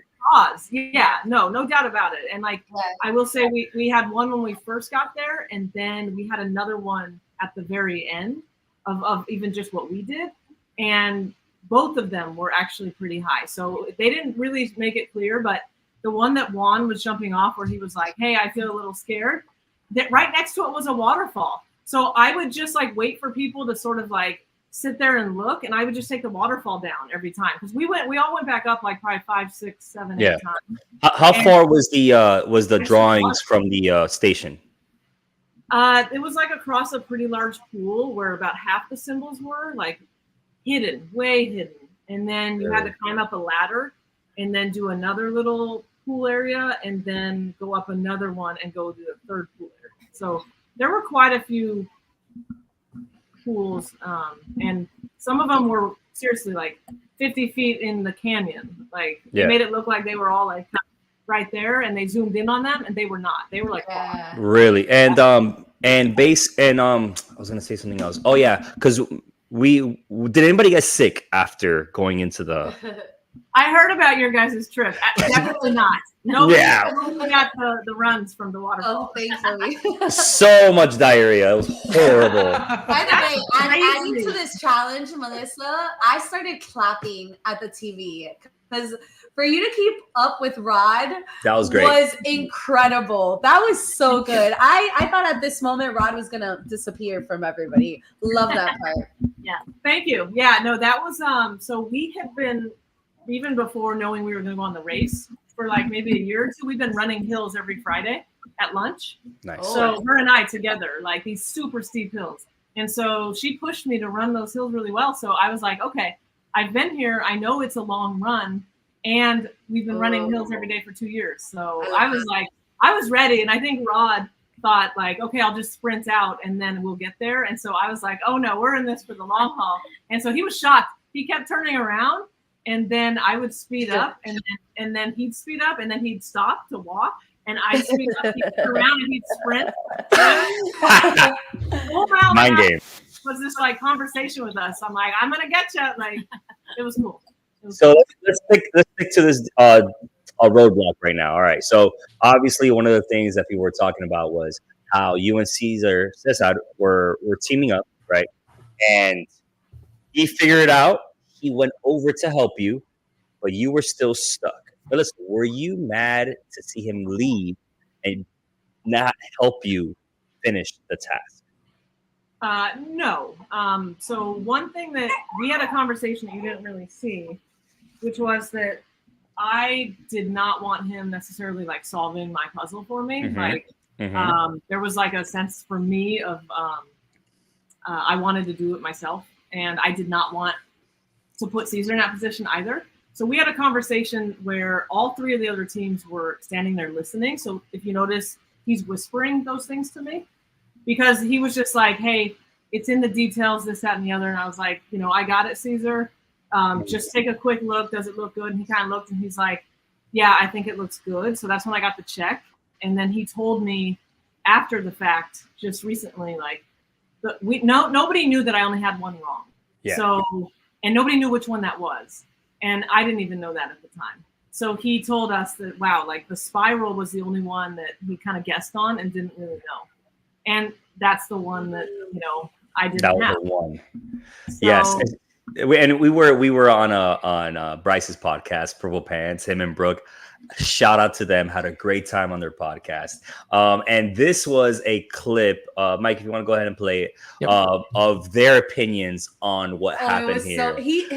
Yeah, no doubt about it. And like, I will say we had one when we first got there, and then we had another one at the very end of even just what we did. And both of them were actually pretty high. So they didn't really make it clear, but the one that Juan was jumping off where he was like, "Hey, I feel a little scared," that right next to it was a waterfall. So I would just like wait for people to sort of like sit there and look, and I would just take the waterfall down every time, because we all went back up like probably 5, 6, 7, 8 times. How far was the drawings from the station? It was like across a pretty large pool where about half the symbols were like hidden, way hidden, and then you had to climb up a ladder and then do another little pool area and then go up another one and go to the third pool area. So there were quite a few pools, and some of them were seriously like 50 feet in the canyon. Like they made it look like they were all like right there, and they zoomed in on them, and they were not. They were like really. And I was gonna say something else. Oh yeah, because did anybody get sick after going into the? I heard about your guys' trip. Definitely not. Nobody got the runs from the waterfall. Oh, thankfully. So much diarrhea. It was horrible. By the way, adding to this challenge, Melissa, I started clapping at the TV because for you to keep up with Rod, that was great. Was incredible. That was so good. I thought at this moment Rod was gonna disappear from everybody. Love that part. Yeah. Thank you. Yeah, no, that was so we had been, even before knowing we were gonna go on the race, for like maybe a year or two, we've been running hills every Friday at lunch. Nice. So her and I together, like these super steep hills. And so she pushed me to run those hills really well. So I was like, okay, I've been here. I know it's a long run, and we've been running hills every day for 2 years. So I was ready. And I think Rod thought like, okay, I'll just sprint out and then we'll get there. And so I was like, oh no, we're in this for the long haul. And so he was shocked. He kept turning around, and then I would speed up, and then he'd speed up, and then he'd stop to walk, and I'd speed up, he'd turn around, and he'd sprint. Mind game. Was this like conversation with us? I'm like, I'm gonna get you. Like, it was cool. So let's stick to this roadblock right now. All right. So obviously, one of the things that people were talking about was how you and Cesar were teaming up, right? And he figured it out. He went over to help you, but you were still stuck. But listen, were you mad to see him leave and not help you finish the task? No. So one thing that we had a conversation that you didn't really see, which was that I did not want him necessarily like solving my puzzle for me. Mm-hmm. Like, there was like a sense for me of I wanted to do it myself, and I did not want to put Cesar in that position either. So we had a conversation where all three of the other teams were standing there listening. So if you notice, he's whispering those things to me, because he was just like, hey, it's in the details, this, that, and the other. And I was like, I got it, Cesar. Just take a quick look. Does it look good? And he kind of looked, and he's like, yeah, I think it looks good. So that's when I got the check. And then he told me after the fact, just recently, like, nobody knew that I only had one wrong. So, and nobody knew which one that was. And I didn't even know that at the time. So he told us that, wow, like the spiral was the only one that we kind of guessed on and didn't really know. And that's the one that, I didn't have. That was the one. So, Yes. And we were on Bryce's podcast, Purple Pants, him and Brooke. Shout out to them. Had a great time on their podcast. And this was a clip, Mike, if you want to go ahead and play it, of their opinions on what happened here.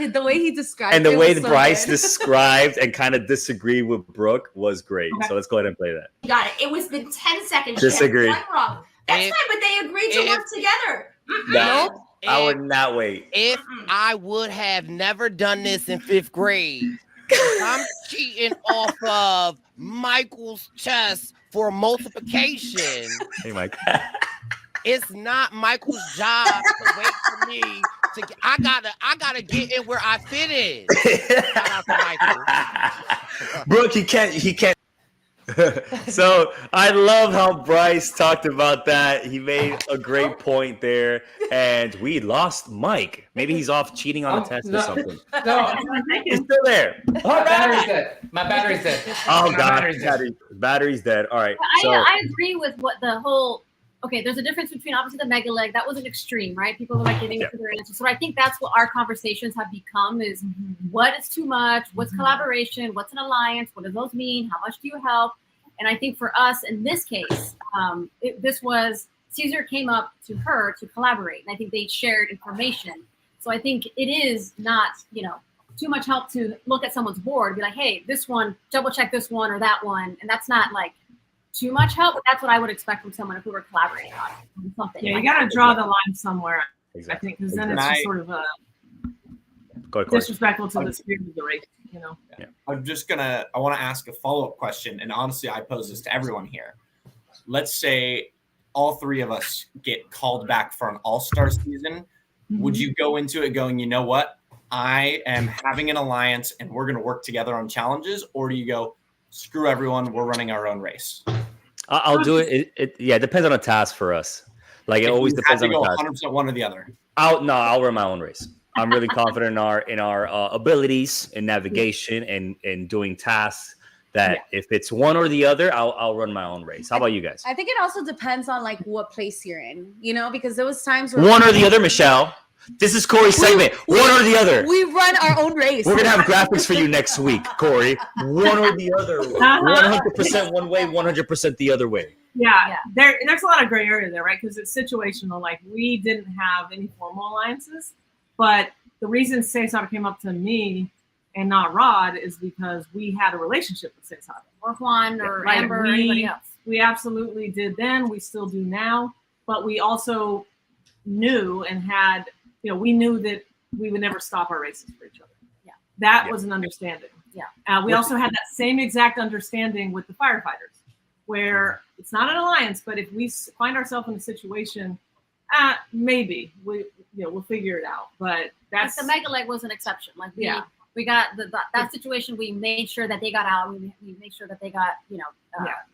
The way he described and the it way was Bryce so described and kind of disagreed with Brooke was great. Okay. So let's go ahead and play that. You got it. It was been 10 seconds. Disagree. One wrong. That's fine, but they agreed to work together. No, I would not wait. If I would have never done this in 5th grade, I'm cheating off of Michael's chest for multiplication. Hey, Mike. It's not Michael's job to wait for me to get. I gotta get in where I fit in. Shout out to Michael. Brooke, he can't. So I love how Bryce talked about that. He made a great point there, and we lost Mike. Maybe he's off cheating on a test or something. No, He's still there. my battery's dead. My battery's dead. Oh My God, battery's dead. All right. So I agree with what the whole. Okay, there's a difference between obviously the mega leg. That was an extreme, right? People were like getting into their answers. So I think that's what our conversations have become: is what is too much, what's collaboration, what's an alliance, what does those mean, how much do you help? And I think for us in this case, this was Caesar came up to her to collaborate, and I think they shared information. So I think it is not too much help to look at someone's board, and be like, hey, this one, double check this one or that one, and that's not like too much help, but that's what I would expect from someone if we were collaborating on something. Yeah, you got to draw the line somewhere, exactly. I think, because then it's just sort of disrespectful to the spirit of the race, Yeah. I want to ask a follow-up question, and honestly, I pose this to everyone here. Let's say all three of us get called back for an all-star season. Would you go into it going, you know what? I am having an alliance, and we're going to work together on challenges, or do you go, screw everyone, we're running our own race? I'll do it. It depends on a task for us. Like it always depends on the task. 100% one or the other. I'll run my own race. I'm really confident in our abilities in navigation and doing tasks. That if it's one or the other, I'll run my own race. How about you guys? I think it also depends on like what place you're in, because there was times where one or the other, Michelle. This is Corey's segment. One or the other. We run our own race. We're gonna have graphics for you next week, Corey. One or the other. 100% one way, 100% the other way. Yeah. There's a lot of gray area there, right? Because it's situational. Like we didn't have any formal alliances, but the reason Cesar came up to me and not Rod is because we had a relationship with Cesar. Or Juan or Amber or anybody else. We absolutely did then. We still do now. But we also knew and had, we knew that we would never stop our races for each other. Yeah. That was an understanding. Yeah. We also had that same exact understanding with the firefighters, where it's not an alliance, but if we find ourselves in a situation, maybe we'll figure it out. But that's the mega leg was an exception. Like we got that situation. We made sure that they got out. We made sure that they got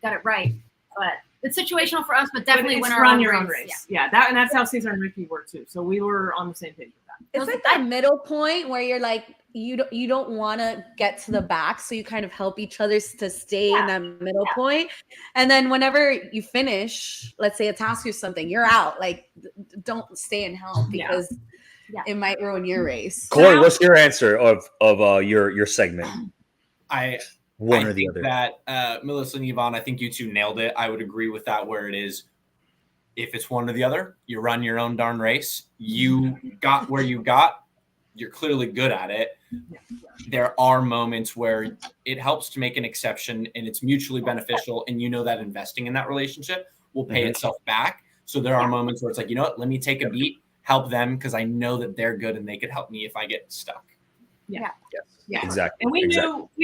got it right. But it's situational for us. But definitely when run your own race. Yeah, that's how Cesar and Ricky were too. So we were on the same page with that. It's like that middle point where you're like you don't want to get to the back, so you kind of help each other to stay in that middle point. And then whenever you finish, let's say a task or something, you're out. Like don't stay and help because it might ruin your race. Corey, what's your answer of your segment? One or the other. That Melissa and Ivon, I think you two nailed it. I would agree with that. Where it is, if it's one or the other, you run your own darn race. You got where you got. You're clearly good at it. There are moments where it helps to make an exception, and it's mutually beneficial. And you know that investing in that relationship will pay itself back. So there are moments where it's like, you know what? Let me take a beat, help them because I know that they're good and they could help me if I get stuck. Yeah. Exactly. And we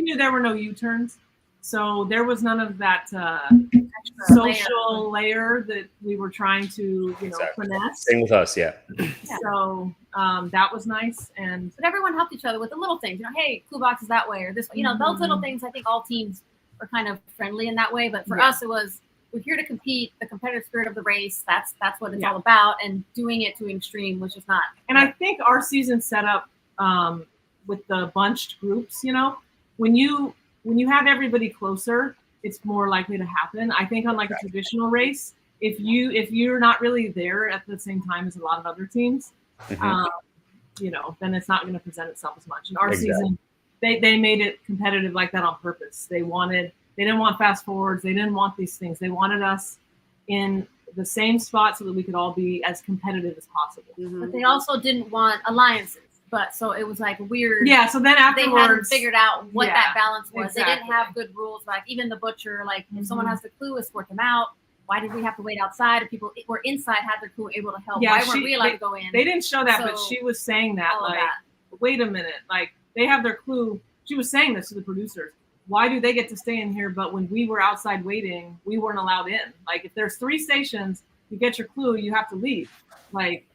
knew there were no U-turns, so there was none of that social layer that we were trying to finesse. Same with us, So that was nice, but everyone helped each other with the little things. Hey, clue box is that way or this way. Those little things. I think all teams are kind of friendly in that way. But for us, it was we're here to compete. The competitive spirit of the race, that's what it's all about. And doing it to an extreme was just not. And I think our season set up with the bunched groups, when you have everybody closer, it's more likely to happen. I think on like a traditional race, if you're not really there at the same time as a lot of other teams, then it's not going to present itself as much. In our season, they made it competitive like that on purpose. They didn't want fast forwards. They didn't want these things. They wanted us in the same spot so that we could all be as competitive as possible. But they also didn't want alliances. But so it was like weird. Yeah. So then afterwards, they hadn't figured out what that balance was. Exactly. They didn't have good rules. Like even the butcher, like if someone has the clue, escort them out. Why did we have to wait outside? If people were inside had their clue, able to help. Why weren't we allowed to go in? They didn't show that, but she was saying that. Like, wait a minute. Like they have their clue. She was saying this to the producers. Why do they get to stay in here? But when we were outside waiting, we weren't allowed in. Like if there's 3 stations, you get your clue, you have to leave. Like,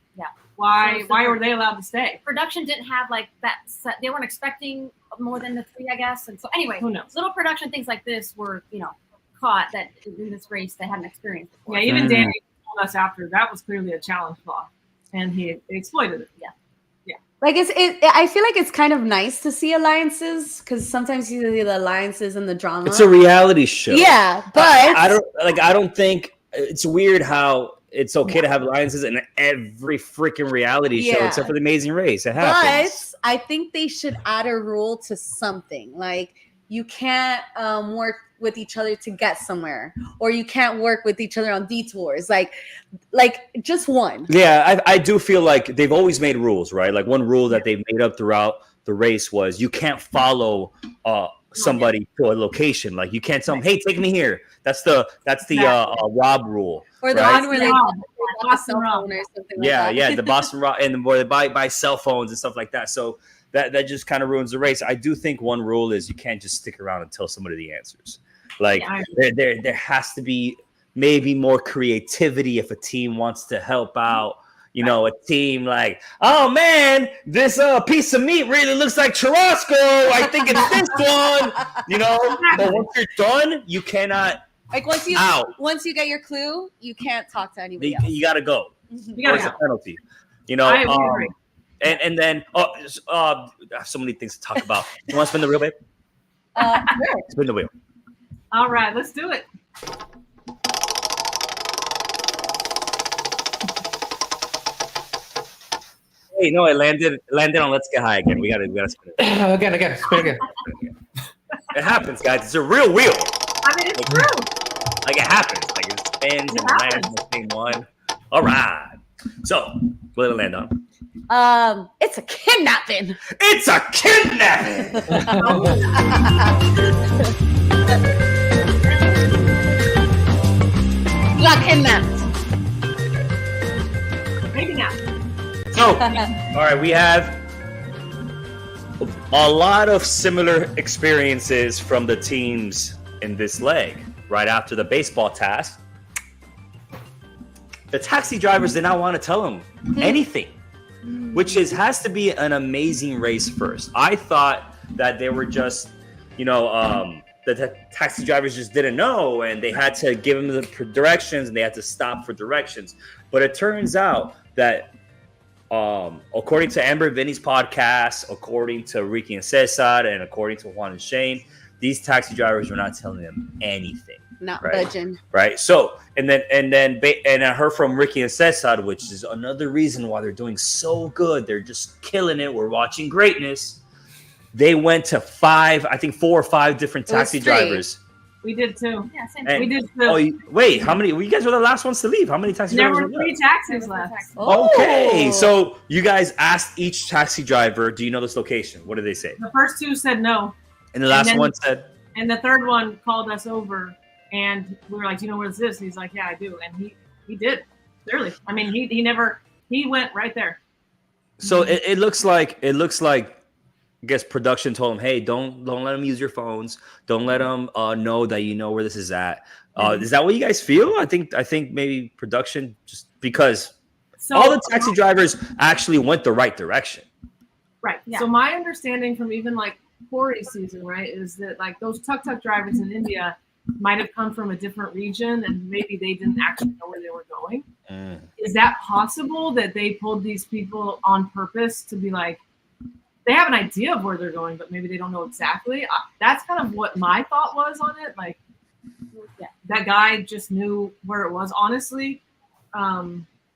why were they allowed to stay? Production didn't have like that set. They weren't expecting more than the 3, I guess. And so anyway, who knows? Little production things like this were, caught that in this race they hadn't experienced before. Yeah, even Danny told us after that was clearly a challenge flaw, and he exploited it. Yeah. Like I feel like it's kind of nice to see alliances because sometimes you see the alliances and the drama. It's a reality show. Yeah, but I don't think it's weird how it's okay to have alliances in every freaking reality show except for the Amazing Race. It happens. But I think they should add a rule to something like you can't work with each other to get somewhere, or you can't work with each other on detours. Like just one. Yeah, I do feel like they've always made rules, right? Like one rule that they've made up throughout the race was you can't follow somebody to a location. Like you can't tell them, hey, take me here. That's the Rob rule. Or the one where they Boston Rob or something like that. Yeah, the Boston Rob, and where they buy cell phones and stuff like that. So that just kind of ruins the race. I do think one rule is you can't just stick around and tell somebody the answers. Like there has to be maybe more creativity if a team wants to help out. A team like, oh man, this piece of meat really looks like churrasco. I think it's this one. But once you're done, you cannot. Like once you get your clue, you can't talk to anybody else. You gotta go. You gotta go. A penalty. I agree. And then so many things to talk about. You want to spin the wheel, babe? Sure. Spin the wheel. All right, let's do it. Hey, no, it landed on Let's Get High again. We gotta spin it. Again, spin again. It happens, guys. It's a real wheel. I mean, it's true. Like it happens. Like it spins and lands on the same one. All right. So, what did it land on? It's a kidnapping. It's a kidnapping. You got kidnapped. Maybe not. So, all right, we have a lot of similar experiences from the teams in this leg. Right after the baseball task, the taxi drivers did not want to tell them anything, which has to be an amazing race first. I thought that they were just, the taxi drivers just didn't know, and they had to give them the directions, and they had to stop for directions. But it turns out that, according to Amber and Vinny's podcast, according to Ricky and Cesar, and according to Juan and Shane, these taxi drivers were not telling them anything. Not budging. Right. So, and I heard from Ricky and Cesar, which is another reason why they're doing so good. They're just killing it. We're watching greatness. They went to 4 or 5 different taxi drivers. We did too. Yeah, same thing. We did too. Oh, wait, how many? Well, you guys were the last ones to leave. How many taxi drivers were 3 taxis left. Oh. Okay, so you guys asked each taxi driver, do you know this location? What did they say? The first 2 said no. And the last one said? And the third one called us over, and we were like, do you know where this is? And he's like, yeah, I do. And he did, clearly. I mean, he went right there. So it looks like, I guess production told him, hey, don't let them use your phones. Don't let them know that you know where this is at. Is that what you guys feel? I think maybe production, just because all the taxi drivers actually went the right direction. Right. Yeah. So my understanding from even like Corey's season, right, is that like those tuk-tuk drivers in India, might have come from a different region and maybe they didn't actually know where they were going. Is that possible that they pulled these people on purpose to be like, they have an idea of where they're going, but maybe they don't know exactly? That's kind of what my thought was on it. Like, that guy just knew where it was. Honestly,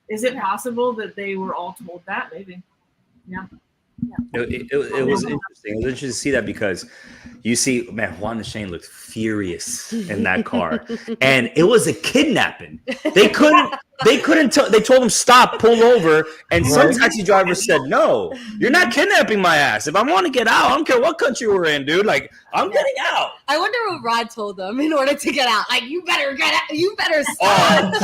is it possible that they were all told that? Maybe. Yeah. It was interesting. It was interesting to see that because you see, man, Juan and Shane looked furious in that car, and it was a kidnapping. They couldn't. They told him stop, pull over, and some taxi driver said, "No, you're not kidnapping my ass. If I want to get out, I don't care what country we're in, dude. Like, I'm getting out." I wonder what Rod told them in order to get out. Like, you better get out. You better stop.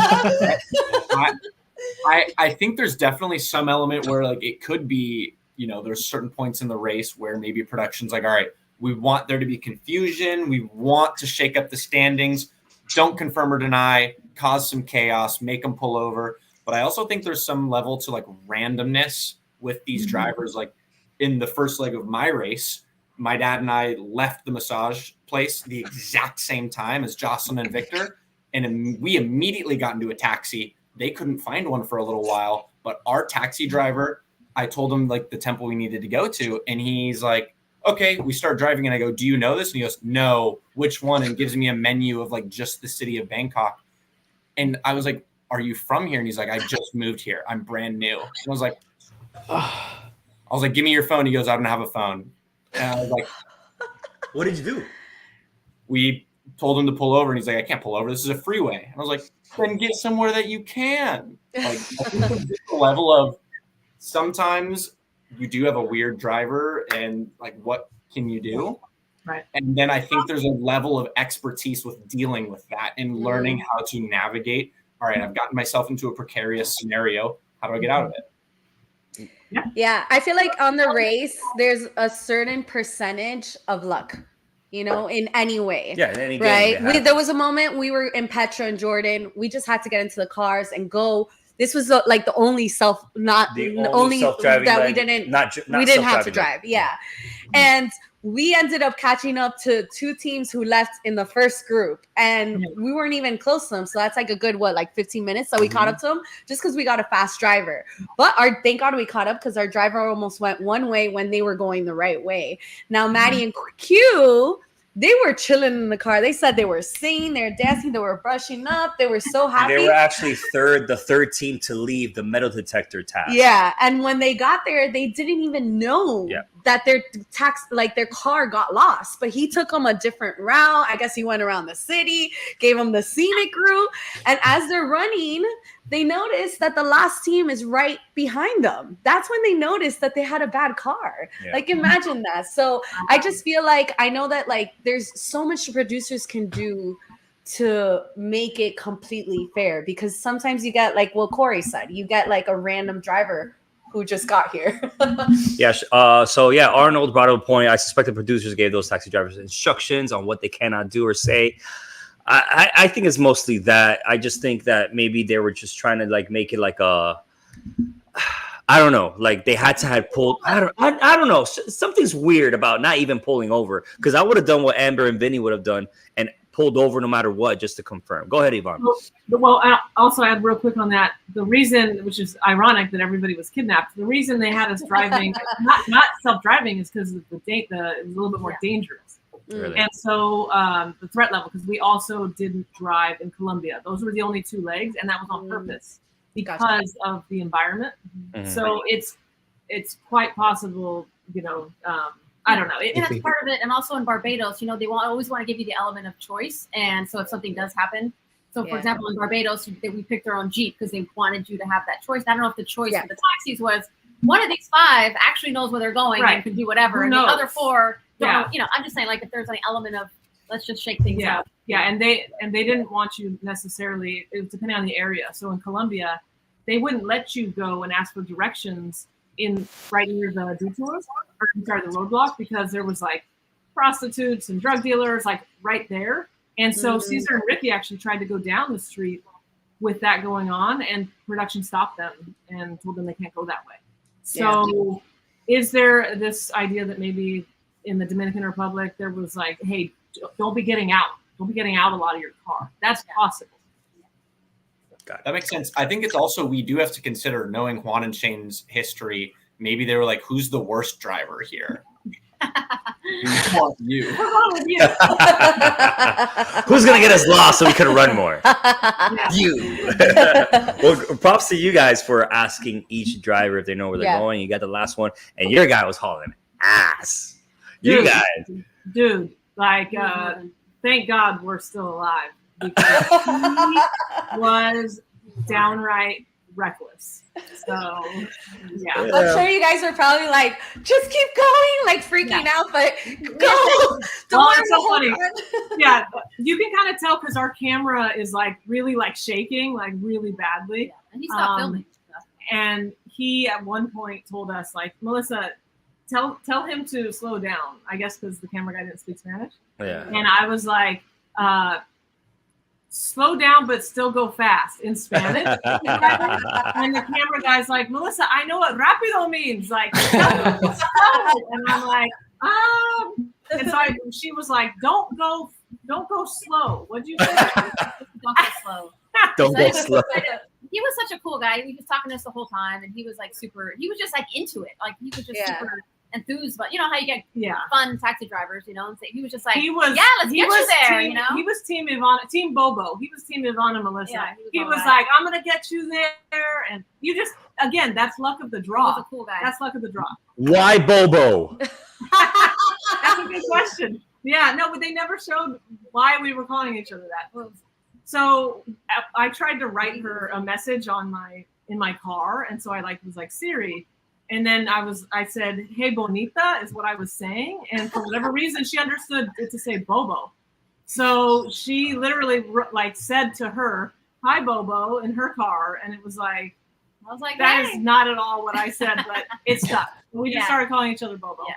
I think there's definitely some element where like it could be, you know, there's certain points in the race where maybe production's like, all right, we want there to be confusion. We want to shake up the standings. Don't confirm or deny, cause some chaos, make them pull over. But I also think there's some level to like randomness with these drivers. Like in the first leg of my race, my dad and I left the massage place the exact same time as Jocelyn and Victor. And we immediately got into a taxi. They couldn't find one for a little while, but our taxi driver, I told him like the temple we needed to go to. And he's like, okay, we start driving. And I go, do you know this? And he goes, no, which one? And gives me a menu of like just the city of Bangkok. And I was like, are you from here? And he's like, I just moved here. I'm brand new. And I was like, give me your phone. He goes, I don't have a phone. And I was like, what did you do? We told him to pull over. And he's like, I can't pull over. This is a freeway. And I was like, then get somewhere that you can. Like, I think there's a level of sometimes you do have a weird driver and like, what can you do? Right. And then I think there's a level of expertise with dealing with that and learning how to navigate. All right, I've gotten myself into a precarious scenario. How do I get out of it? Yeah, I feel like on the race, there's a certain percentage of luck, you know, in any way. Yeah, in any right? game. There was a moment we were in Petra and Jordan. We just had to get into the cars and go. This was like the only self-driving that we didn't have to drive. Yeah. And we ended up catching up to two teams who left in the first group, and we weren't even close to them. So that's like a good, 15 minutes that we caught up to them just because we got a fast driver. But thank God we caught up because our driver almost went one way when they were going the right way. Now, Maddie and Q, they were chilling in the car. They said they were singing, they were dancing, they were brushing up. They were so happy. They were actually the third team to leave the metal detector task. Yeah, and when they got there, they didn't even know that their car got lost. But he took them a different route. I guess he went around the city, gave them the scenic route. And as they're running, they noticed that the last team is right behind them. That's when they noticed that they had a bad car. Yeah. Like, imagine that. So I just feel like, I know that like there's so much producers can do to make it completely fair, because sometimes you get like what Corey said, you get like a random driver who just got here. Yes. So yeah, Arnold brought up a point. I suspect the producers gave those taxi drivers instructions on what they cannot do or say. I think it's mostly that. I just think that maybe they were just trying to like make it like a, I don't know, like they had to have pulled. I don't know. Something's weird about not even pulling over, because I would have done what Amber and Vinny would have done and pulled over no matter what, just to confirm. Go ahead, Ivon. Well, I'll also add real quick on that. The reason, which is ironic that everybody was kidnapped, the reason they had us driving, not self-driving, is because it was a little bit more dangerous. Really? And so the threat level, because we also didn't drive in Colombia. Those were the only two legs, and that was on purpose because of the environment. Mm-hmm. So it's quite possible, you know, I don't know. And that's part of it. And also in Barbados, you know, they always want to give you the element of choice. And so if something does happen, so for example, in Barbados, we picked our own Jeep because they wanted you to have that choice. I don't know if the choice for the taxis was one of these 5 actually knows where they're going and can do whatever. And the other 4 don't know. You know, I'm just saying, like, if there's any element of let's just shake things up. Yeah, and they didn't want you necessarily, it was depending on the area. So in Colombia, they wouldn't let you go and ask for directions right near the detours, or the roadblock, because there was like prostitutes and drug dealers like right there. And so Caesar and Ricky actually tried to go down the street with that going on, and production stopped them and told them they can't go that way. So is there this idea that maybe in the Dominican Republic there was like, hey, don't be getting out You'll be getting out a lot of your car. That's possible. That makes sense. I think it's also, we do have to consider, knowing Juan and Shane's history, maybe they were like, who's the worst driver here? You. Who's gonna get us lost so we can run more? You. Well, props to you guys for asking each driver if they know where they're going. You got the last one, and your guy was hauling ass. You guys, dude, like, thank God we're still alive, because he was downright reckless. So yeah, I'm sure you guys are probably like, just keep going, like freaking out, but go. Don't it's so funny. Yeah, you can kind of tell because our camera is like really like shaking, like really badly. Yeah. And he stopped filming. And he at one point told us, like, Melissa, tell him to slow down. I guess because the camera guy didn't speak Spanish. Yeah. And I was like, slow down, but still go fast in Spanish. And the camera guy's like, Melissa, I know what rapido means. Like, and I'm like, and so she was like, don't go slow. What'd you say? Don't go slow. Don't go slow. He was such a cool guy. He was talking to us the whole time, and he was like he was just like into it. Like, he was just super enthused, but you know how you get fun taxi drivers, you know, and he was just like, let's get you there, you know. He was team Bobo. He was team Ivon and Melissa. Yeah, he was like, I'm gonna get you there, and you just, again, that's luck of the draw. He was a cool guy. That's luck of the draw. Why Bobo? That's a good question. Yeah, no, but they never showed why we were calling each other that. So I tried to write her a message in my car, and so I was like, Siri. And then I said, hey, bonita is what I was saying. And for whatever reason, she understood it to say Bobo. So she literally said to her, hi, Bobo, in her car. And it was like, I was like, that is not at all what I said, but it stuck. We just started calling each other Bobo. Yeah.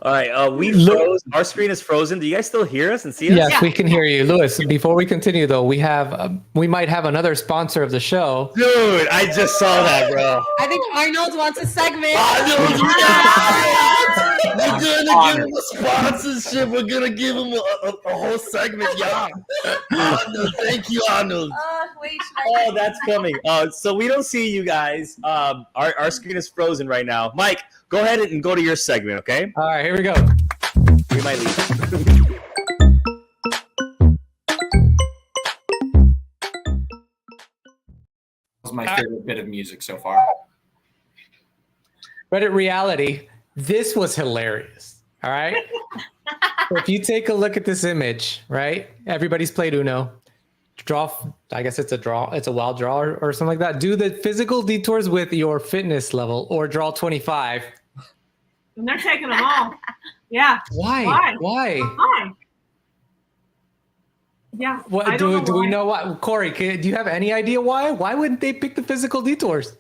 All right, we froze. Our screen is frozen. Do you guys still hear us and see us? Yes, we can hear you, Lewis. Before we continue, though, we might have another sponsor of the show. Dude, I just saw that, bro. I think Arnold wants a segment. We're gonna give him a sponsorship. We're gonna give him a whole segment, y'all. Thank you, Arnold. Oh, that's coming. So we don't see you guys. Our screen is frozen right now. Mike, go ahead and go to your segment, okay? All right, here we go. We might leave. That was my favorite bit of music so far. Reddit reality. This was hilarious. All right. So if you take a look at this image, right? Everybody's played Uno. Draw. I guess it's a draw. It's a wild draw or something like that. Do the physical detours with your fitness level or draw 25. And they're taking them all. Yeah. Why? Yeah. What do we know why? Corey, do you have any idea why? Why wouldn't they pick the physical detours?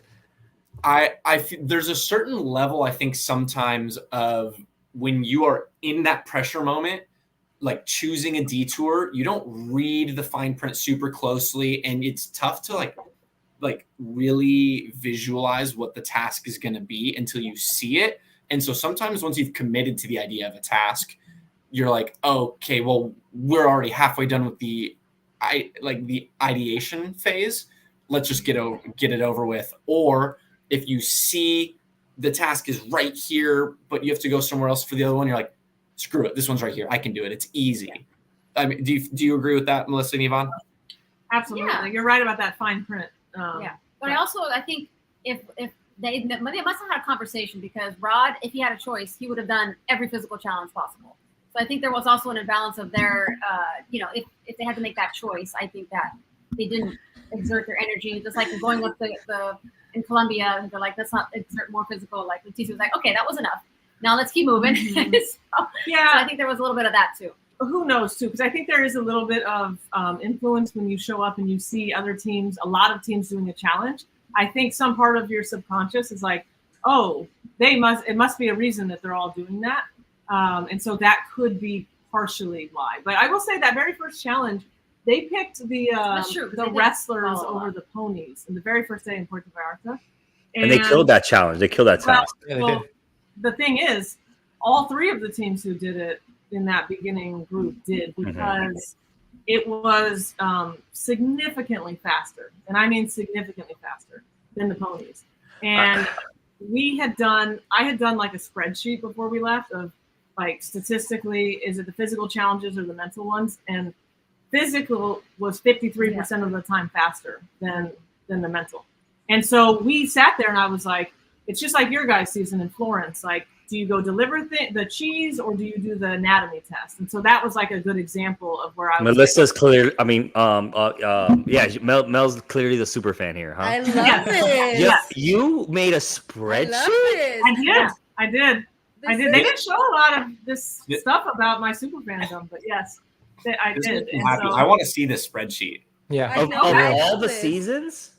There's a certain level, I think, sometimes of when you are in that pressure moment, like choosing a detour, you don't read the fine print super closely, and it's tough to like really visualize what the task is going to be until you see it. And so sometimes once you've committed to the idea of a task, you're like, oh, okay, well, we're already halfway done with the ideation phase. Let's just get it over with. Or if you see the task is right here, but you have to go somewhere else for the other one, you're like, screw it. This one's right here. I can do it. It's easy. I mean, do you agree with that, Melissa and Ivon? Absolutely. Yeah. You're right about that fine print. But I think if they must have had a conversation, because Rod, if he had a choice, he would have done every physical challenge possible. So I think there was also an imbalance of their, if they had to make that choice, I think that they didn't exert their energy, just like going up in Colombia, and they're like, let's not exert more physical. Like Leticia was like, okay, that was enough. Now let's keep moving. Mm-hmm. So I think there was a little bit of that too. Who knows too? Because I think there is a little bit of influence when you show up and you see other teams, a lot of teams doing a challenge. I think some part of your subconscious is like, oh, it must be a reason that they're all doing that. And so that could be partially why. But I will say that very first challenge, they picked the wrestlers over the ponies in the very first day in Puerto Vallarta. And they killed that challenge. They killed that task. Well, the thing is, all three of the teams who did it in that beginning group did, because it was significantly faster, and I mean significantly faster than the ponies. And I had done like a spreadsheet before we left of like statistically, is it the physical challenges or the mental ones? And physical was 53% of the time faster than the mental. And so we sat there and I was like, it's just like your guys' season in Florence. Like, do you go deliver the cheese or do you do the anatomy test? And so that was like a good example of where I was. Melissa's clear. I mean, yeah, Mel's clearly the super fan here, huh? I love this. Yeah, you made a spreadsheet. I did. They didn't show a lot of this stuff about my super fandom, but yes, I did. And so, I want to see this spreadsheet. Yeah. Of all the seasons?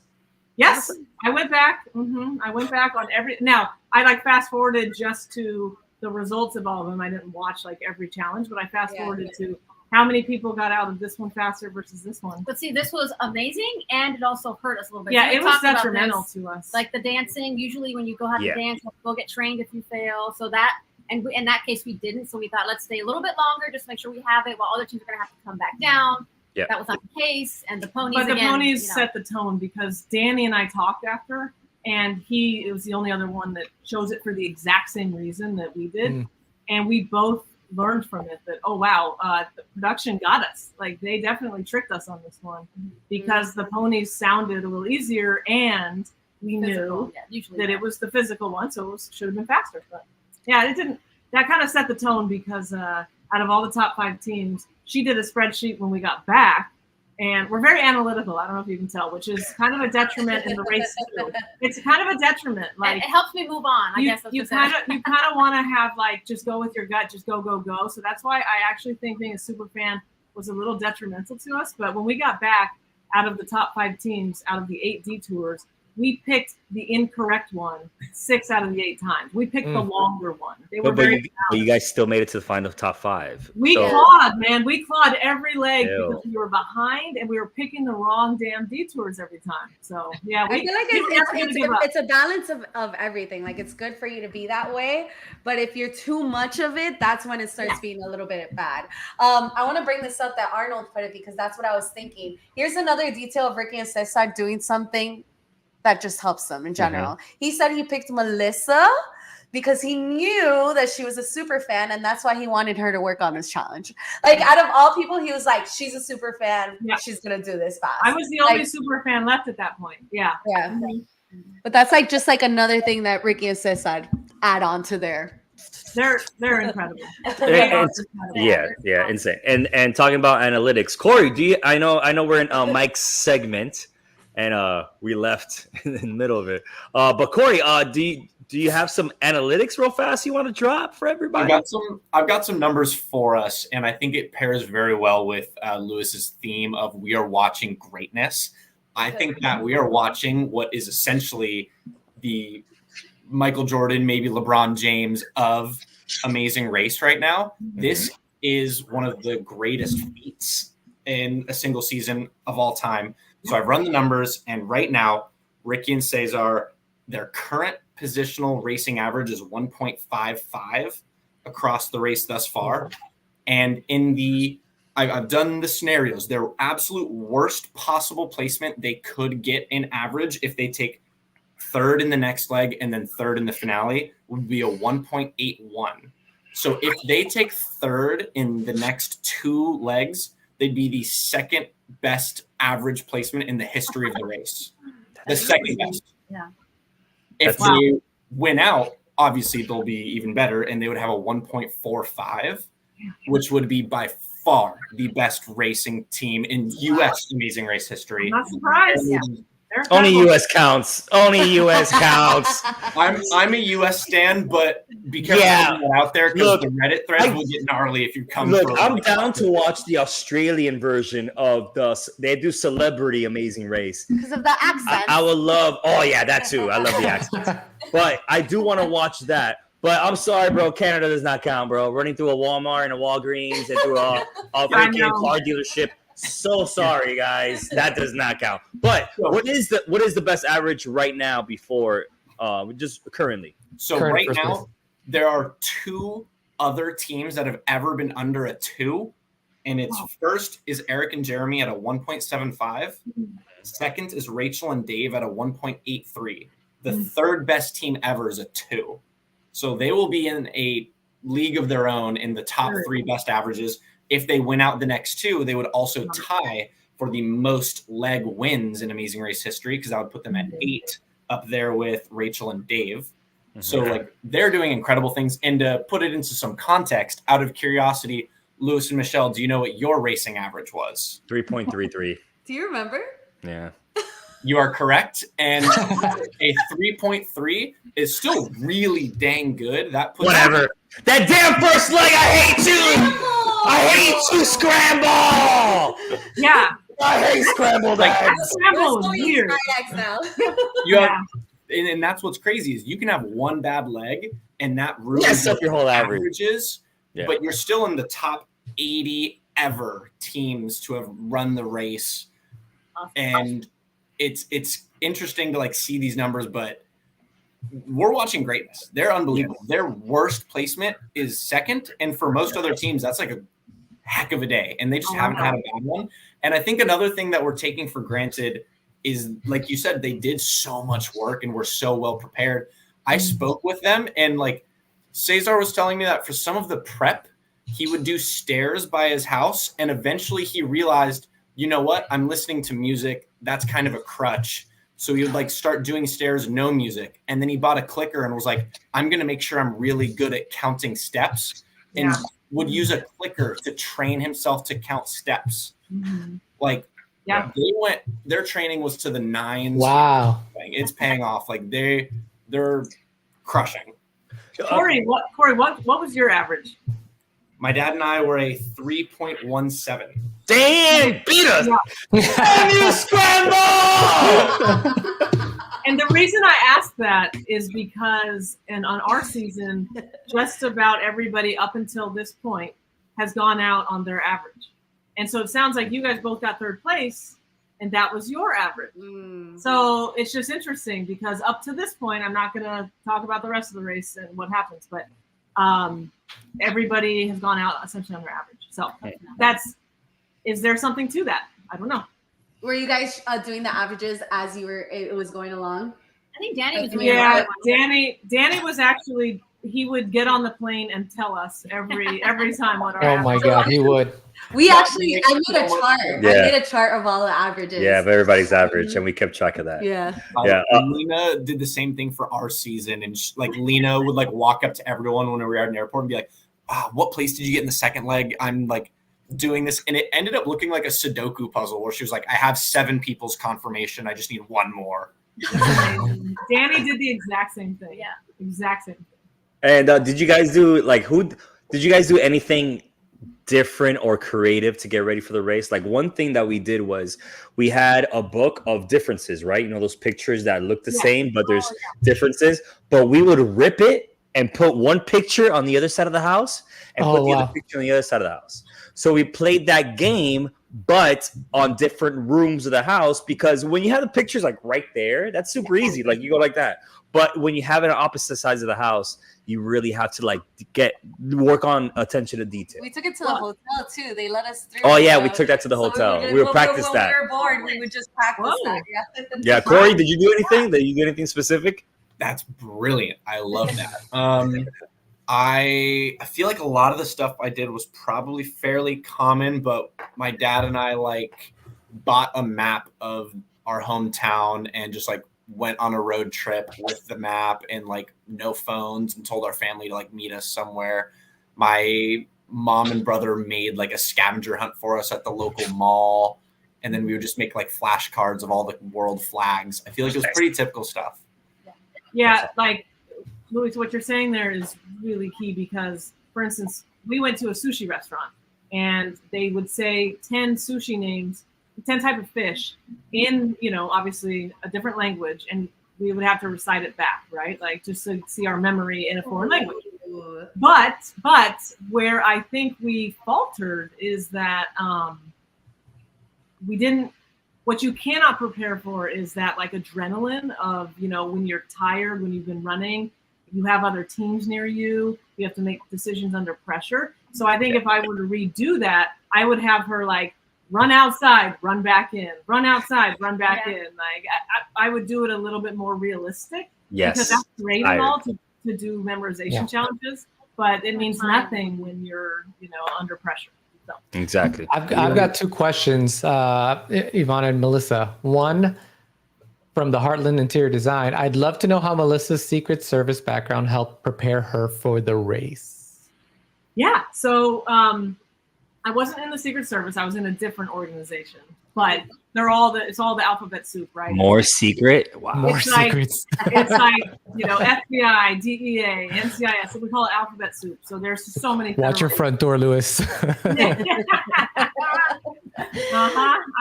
Yes, I went back. I went back on every. Now I like fast forwarded just to the results of all of them. I didn't watch like every challenge, but I fast forwarded to how many people got out of this one faster versus this one. But see, this was amazing, and it also hurt us a little bit. Yeah, so it was detrimental to us. Like the dancing. Usually, when you go have to dance, you will get trained if you fail. So that, and in that case, we didn't. So we thought, let's stay a little bit longer, just make sure we have it, while other teams are going to have to come back down. Yeah, that was not the case, and the ponies. But the ponies set the tone because Danny and I talked after, and it was the only other one that chose it for the exact same reason that we did, and we both learned from it that the production got us. Like they definitely tricked us on this one because the ponies sounded a little easier, and we knew that it was the physical one, so it should have been faster. But yeah, it didn't. That kind of set the tone because out of all the top 5 teams. She did a spreadsheet when we got back, and we're very analytical. I don't know if you can tell, which is kind of a detriment in the race too. It's kind of a detriment. Like it helps me move on. I guess you kind of want to have like just go with your gut, just go. So that's why I actually think being a super fan was a little detrimental to us. But when we got back, out of the top 5 teams, out of the 8 detours, we picked the incorrect one 6 out of the 8 times. We picked the longer one. They were but you guys still made it to the final top 5. We clawed, man. We clawed every leg because we were behind and we were picking the wrong damn detours every time. So yeah, I feel like it's a balance of everything. Like it's good for you to be that way, but if you're too much of it, that's when it starts being a little bit bad. I want to bring this up that Arnold put it because that's what I was thinking. Here's another detail of Ricky and Cesar doing something that just helps them in general. He said he picked Melissa because he knew that she was a super fan, and that's why he wanted her to work on this challenge. Like out of all people, he was like, "She's a super fan. Yeah. She's gonna do this fast." I was the only super fan left at that point. Yeah. But that's like just like another thing that Ricky and Sis add on to their. They're incredible. Yeah, insane. And talking about analytics, Corey, I know we're in Mike's segment. And we left in the middle of it. But Corey, do you have some analytics real fast you want to drop for everybody? I've got some numbers for us, and I think it pairs very well with Lewis's theme of we are watching greatness. I think that we are watching what is essentially the Michael Jordan, maybe LeBron James of Amazing Race right now. This is one of the greatest feats in a single season of all time. So I've run the numbers, and right now, Ricky and Cesar, their current positional racing average is 1.55 across the race thus far. And I've done the scenarios. Their absolute worst possible placement they could get in average if they take 3rd in the next leg and then 3rd in the finale would be a 1.81. So if they take 3rd in the next 2 legs, they'd be the 2nd best average placement in the history of the race. The 2nd best. Yeah. If they win out, obviously they'll be even better, and they would have a 1.45, which would be by far the best racing team in U.S. Amazing Race history. I'm not surprised. Only U.S. counts. Only U.S. counts. I'm a U.S. stan, but be careful putting that out there because the Reddit threads will get gnarly if you come. Look, I'm down to watch the Australian version of they do Celebrity Amazing Race because of the accent. I would love. Oh yeah, that too. I love the accent, but I do want to watch that. But I'm sorry, bro. Canada does not count, bro. Running through a Walmart and a Walgreens and through a freaking car dealership. So sorry, guys. That does not count. But what is the best average right now before just currently? So right now, there are 2 other teams that have ever been under a 2, And it's first is Eric and Jeremy at a 1.75. Second is Rachel and Dave at a 1.83. The third best team ever is a 2. So they will be in a league of their own in the top 3 best averages. If they win out the next 2, they would also tie for the most leg wins in Amazing Race history, because I would put them at 8 up there with Rachel and Dave. So like they're doing incredible things. And to put it into some context, out of curiosity, Lewis and Michelle, do you know what your racing average was? 3.33. Do you remember? Yeah. You are correct. And a 3.3 is still really dang good. That puts Whatever. That damn first leg, I hate you. I hate you, scramble. Yeah. I hate scrambled eggs. Scramble is weird. Now. You have, and that's what's crazy is you can have one bad leg and that ruins up your whole average. averages, but you're still in the top 80 ever teams to have run the race. And it's interesting to like see these numbers, but we're watching greatness. They're unbelievable. Their worst placement is second, and for most other teams, that's like a heck of a day, and they just haven't had a bad one. And I think another thing that we're taking for granted is, like you said, they did so much work and were so well prepared. I spoke with them, and like Cesar was telling me that for some of the prep, he would do stairs by his house, and eventually he realized, you know what, I'm listening to music. That's kind of a crutch. So he would like start doing stairs, no music. And then he bought a clicker and was like, I'm going to make sure I'm really good at counting steps, and would use a clicker to train himself to count steps. Like their training was to the 9s. Wow. It's paying off. Like they're crushing. Corey, what was your average? My dad and I were a 3.17. Damn, beat us. Damn you, scramble! And the reason I asked that is because, and on our season, just about everybody up until this point has gone out on their average. And so it sounds like you guys both got third place, and that was your average. So it's just interesting because up to this point, I'm not going to talk about the rest of the race and what happens, but everybody has gone out essentially on their average. So is there something to that? I don't know. Were you guys doing the averages as it was going along? I think Danny was doing Danny was actually, he would get on the plane and tell us every time what our Oh my God, he would. I made a chart. I made a chart of all the averages. Yeah, of everybody's average, and we kept track of that. Lena did the same thing for our season, and Lena would like walk up to everyone when we were at an airport and be like, what place did you get in the second leg? I'm like doing this, and it ended up looking like a Sudoku puzzle where she was like, I have 7 people's confirmation, I just need 1 more. Danny did the exact same thing. Yeah, exact same thing. And did you guys do did you guys do anything different or creative to get ready for the race? Like one thing that we did was we had a book of differences, right? You know, those pictures that look the same, but there's differences, but we would rip it and put one picture on the other side of the house and put the other picture on the other side of the house. So we played that game, but on different rooms of the house, because when you have the pictures like right there, that's super easy. Like you go like that. But when you have it on opposite sides of the house, you really have to like work on attention to detail. We took it to the hotel too. They let us through. Oh yeah, we took that to the hotel. We would practice that. When we were bored, we would just practice that. Yeah, Corey, did you do anything? Did you do anything specific? That's brilliant. I love that. I feel like a lot of the stuff I did was probably fairly common, but my dad and I like bought a map of our hometown and just like went on a road trip with the map and like no phones and told our family to like meet us somewhere. My mom and brother made like a scavenger hunt for us at the local mall. And then we would just make like flashcards of all the world flags. I feel like it was pretty typical stuff. Yeah, like Louis, what you're saying there is really key because, for instance, we went to a sushi restaurant and they would say 10 sushi names, 10 type of fish in, obviously a different language, and we would have to recite it back, right? Like just to see our memory in a foreign language. But where I think we faltered is that we didn't. What you cannot prepare for is that like adrenaline of, when you're tired, when you've been running, you have other teams near you, you have to make decisions under pressure. So I think if I were to redo that, I would have her like run outside, run back in, run outside, run back in. Like I would do it a little bit more realistic. Yes. Because that's great and all to do memorization challenges, but it means nothing when you're, under pressure. So. Exactly. I've got two questions, Ivon and Melissa. One, from the Heartland Interior Design, I'd love to know how Melissa's Secret Service background helped prepare her for the race. Yeah, so I wasn't in the Secret Service. I was in a different organization, but it's all the alphabet soup, right? More secret? Wow. More secrets. It's like, FBI, DEA, NCIS. So we call it alphabet soup. So there's so many. Watch your front door, Lewis. I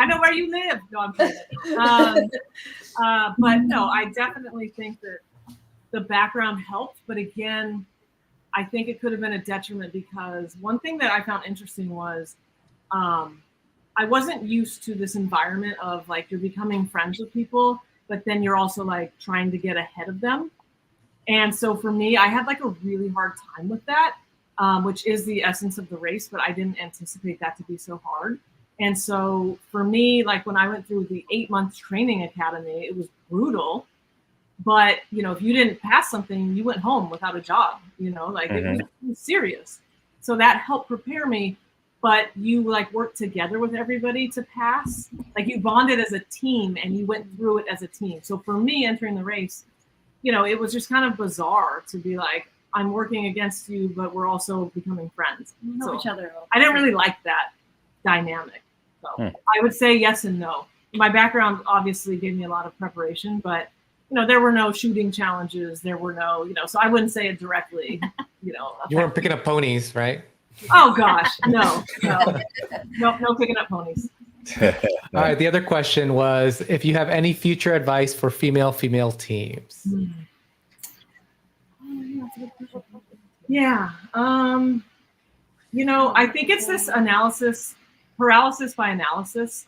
know where you live. No, I'm kidding. But no, I definitely think that the background helped. But again, I think it could have been a detriment because one thing that I found interesting was I wasn't used to this environment of like you're becoming friends with people, but then you're also like trying to get ahead of them. And so for me, I had like a really hard time with that, which is the essence of the race, but I didn't anticipate that to be so hard. And so for me, like when I went through the 8-month training academy, it was brutal. But, if you didn't pass something, you went home without a job, like it was serious. So that helped prepare me. But you like worked together with everybody to pass. Like you bonded as a team and you went through it as a team. So for me entering the race, it was just kind of bizarre to be like, I'm working against you, but we're also becoming friends. We know each other. I didn't really like that dynamic. So I would say yes and no. My background obviously gave me a lot of preparation, but there were no shooting challenges. There were no, so I wouldn't say it directly, You weren't picking up ponies, right? Oh gosh, no picking up ponies. All right. The other question was if you have any future advice for female teams. Yeah. I think it's this paralysis by analysis.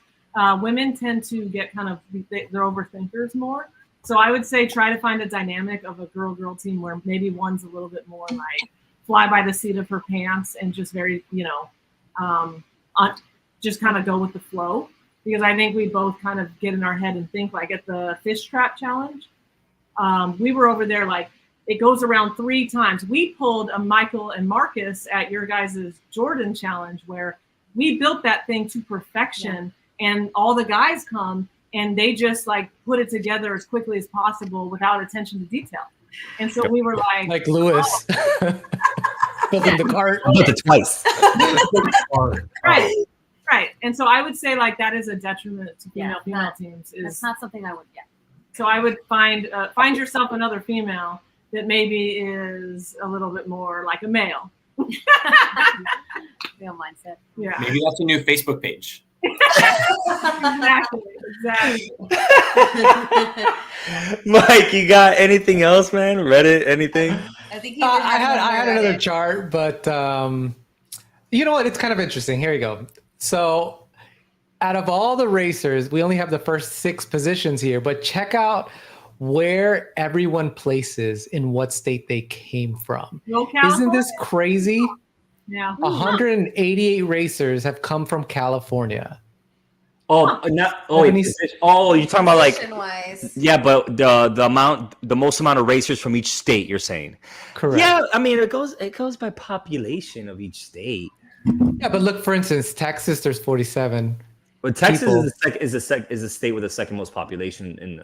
Women tend to get they're overthinkers more. So I would say try to find a dynamic of a girl team where maybe one's a little bit more like fly by the seat of her pants and just very, just kind of go with the flow. Because I think we both kind of get in our head and think like at the fish trap challenge, we were over there like it goes around 3 times. We pulled a Michael and Marcus at your guys' Jordan challenge where we built that thing to perfection and all the guys come and they just like put it together as quickly as possible without attention to detail. And so we were like Lewis, building the cart. I did it twice. Right. And so I would say like that is a detriment to female teams. That's not something I would get. So I would find yourself another female that maybe is a little bit more like a male. Male mindset. Yeah. Maybe that's a new Facebook page. Exactly. Mike, you got anything else, man? Reddit, anything? I think I had another chart, but you know what? It's kind of interesting. Here you go. So out of all the racers, we only have the first 6 positions here, but check out where everyone places in what state they came from. Isn't this crazy? Yeah. 188 racers have come from California. Oh, you're talking about like but the most amount of racers from each state. You're saying, correct? Yeah, I mean it goes by population of each state. Yeah, but look, for instance, Texas, there's 47. But Texas is a state with the second most population in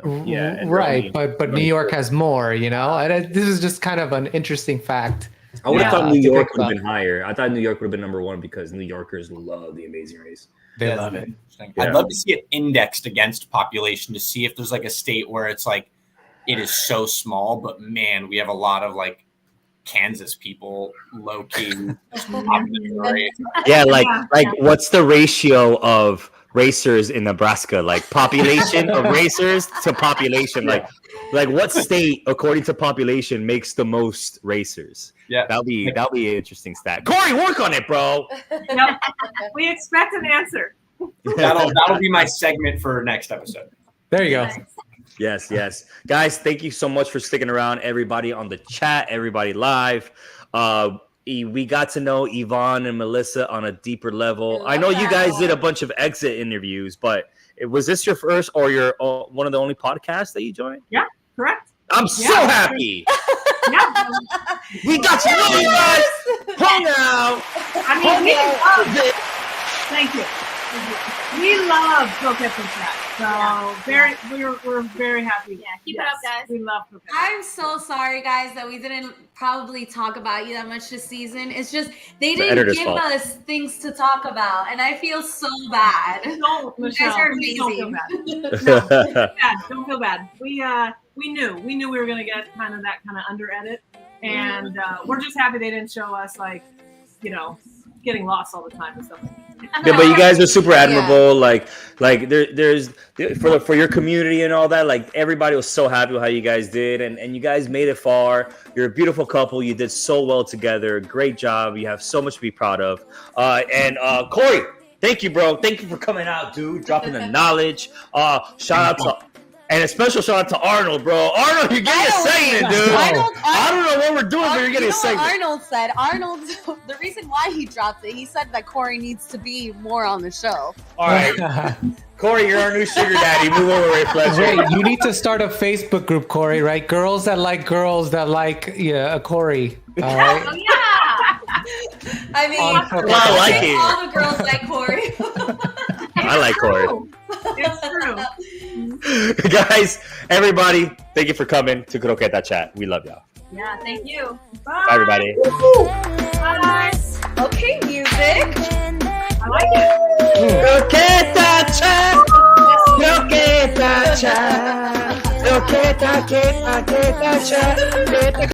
right. But New York has more. And this is just kind of an interesting fact. I would have thought New York would have been higher. I thought New York would have been number 1 because New Yorkers love the Amazing Race. They love it. Yeah. I'd love to see it indexed against population to see if there's like a state where it's like it is so small, but man, we have a lot of like Kansas people, low key. Yeah, like what's the ratio of racers in Nebraska? Like population of racers to population. Like what state, according to population, makes the most racers? Yeah, that'll be an interesting stat. Corey, work on it, bro. Yep. We expect an answer. That'll be my segment for next episode. There you go. Yes. Guys, thank you so much for sticking around. Everybody on the chat, everybody live. we got to know Ivon and Melissa on a deeper level. I know you guys did a bunch of exit interviews, but was this your first or your one of the only podcasts that you joined? Yeah, correct. I'm so happy. Yeah. We got to know you guys. Hung out. I mean, thank you. We love Croqueta Chat. So we're very happy. Yeah, keep it up, guys. We love Croqueta. I'm so sorry, guys, that we didn't probably talk about you that much this season. It's just they didn't give us things to talk about, and I feel so bad. Don't, Michelle. You guys are amazing. amazing. Don't feel bad. We knew we were gonna get kind of that kind of under edit, and we're just happy they didn't show us like, getting lost all the time and stuff like that. Yeah, but you guys are super admirable. Like there's for your community and all that. Like everybody was so happy with how you guys did, and you guys made it far. You're a beautiful couple. You did so well together. Great job. You have so much to be proud of. And Corey, thank you, bro. Thank you for coming out, dude. Dropping the knowledge. Shout out to. And a special shout out to Arnold, bro. Arnold, you're getting a segment, dude. I don't know what we're doing, but you're getting a segment. Arnold said, the reason why he dropped it, he said that Corey needs to be more on the show. All right. Corey, you're our new sugar daddy. Move over, Ray Fletcher. Hey, you need to start a Facebook group, Corey, right? Girls that like a Corey. All right? Oh, yeah. I mean, I like it. All the girls like Corey. I like Corey. It's true. Guys, everybody, thank you for coming to Croqueta Chat. We love y'all. Yeah, thank you. Bye. Bye, everybody. Bye. Okay, music. I like it. Croqueta Chat. Croqueta Chat. Croqueta Chat.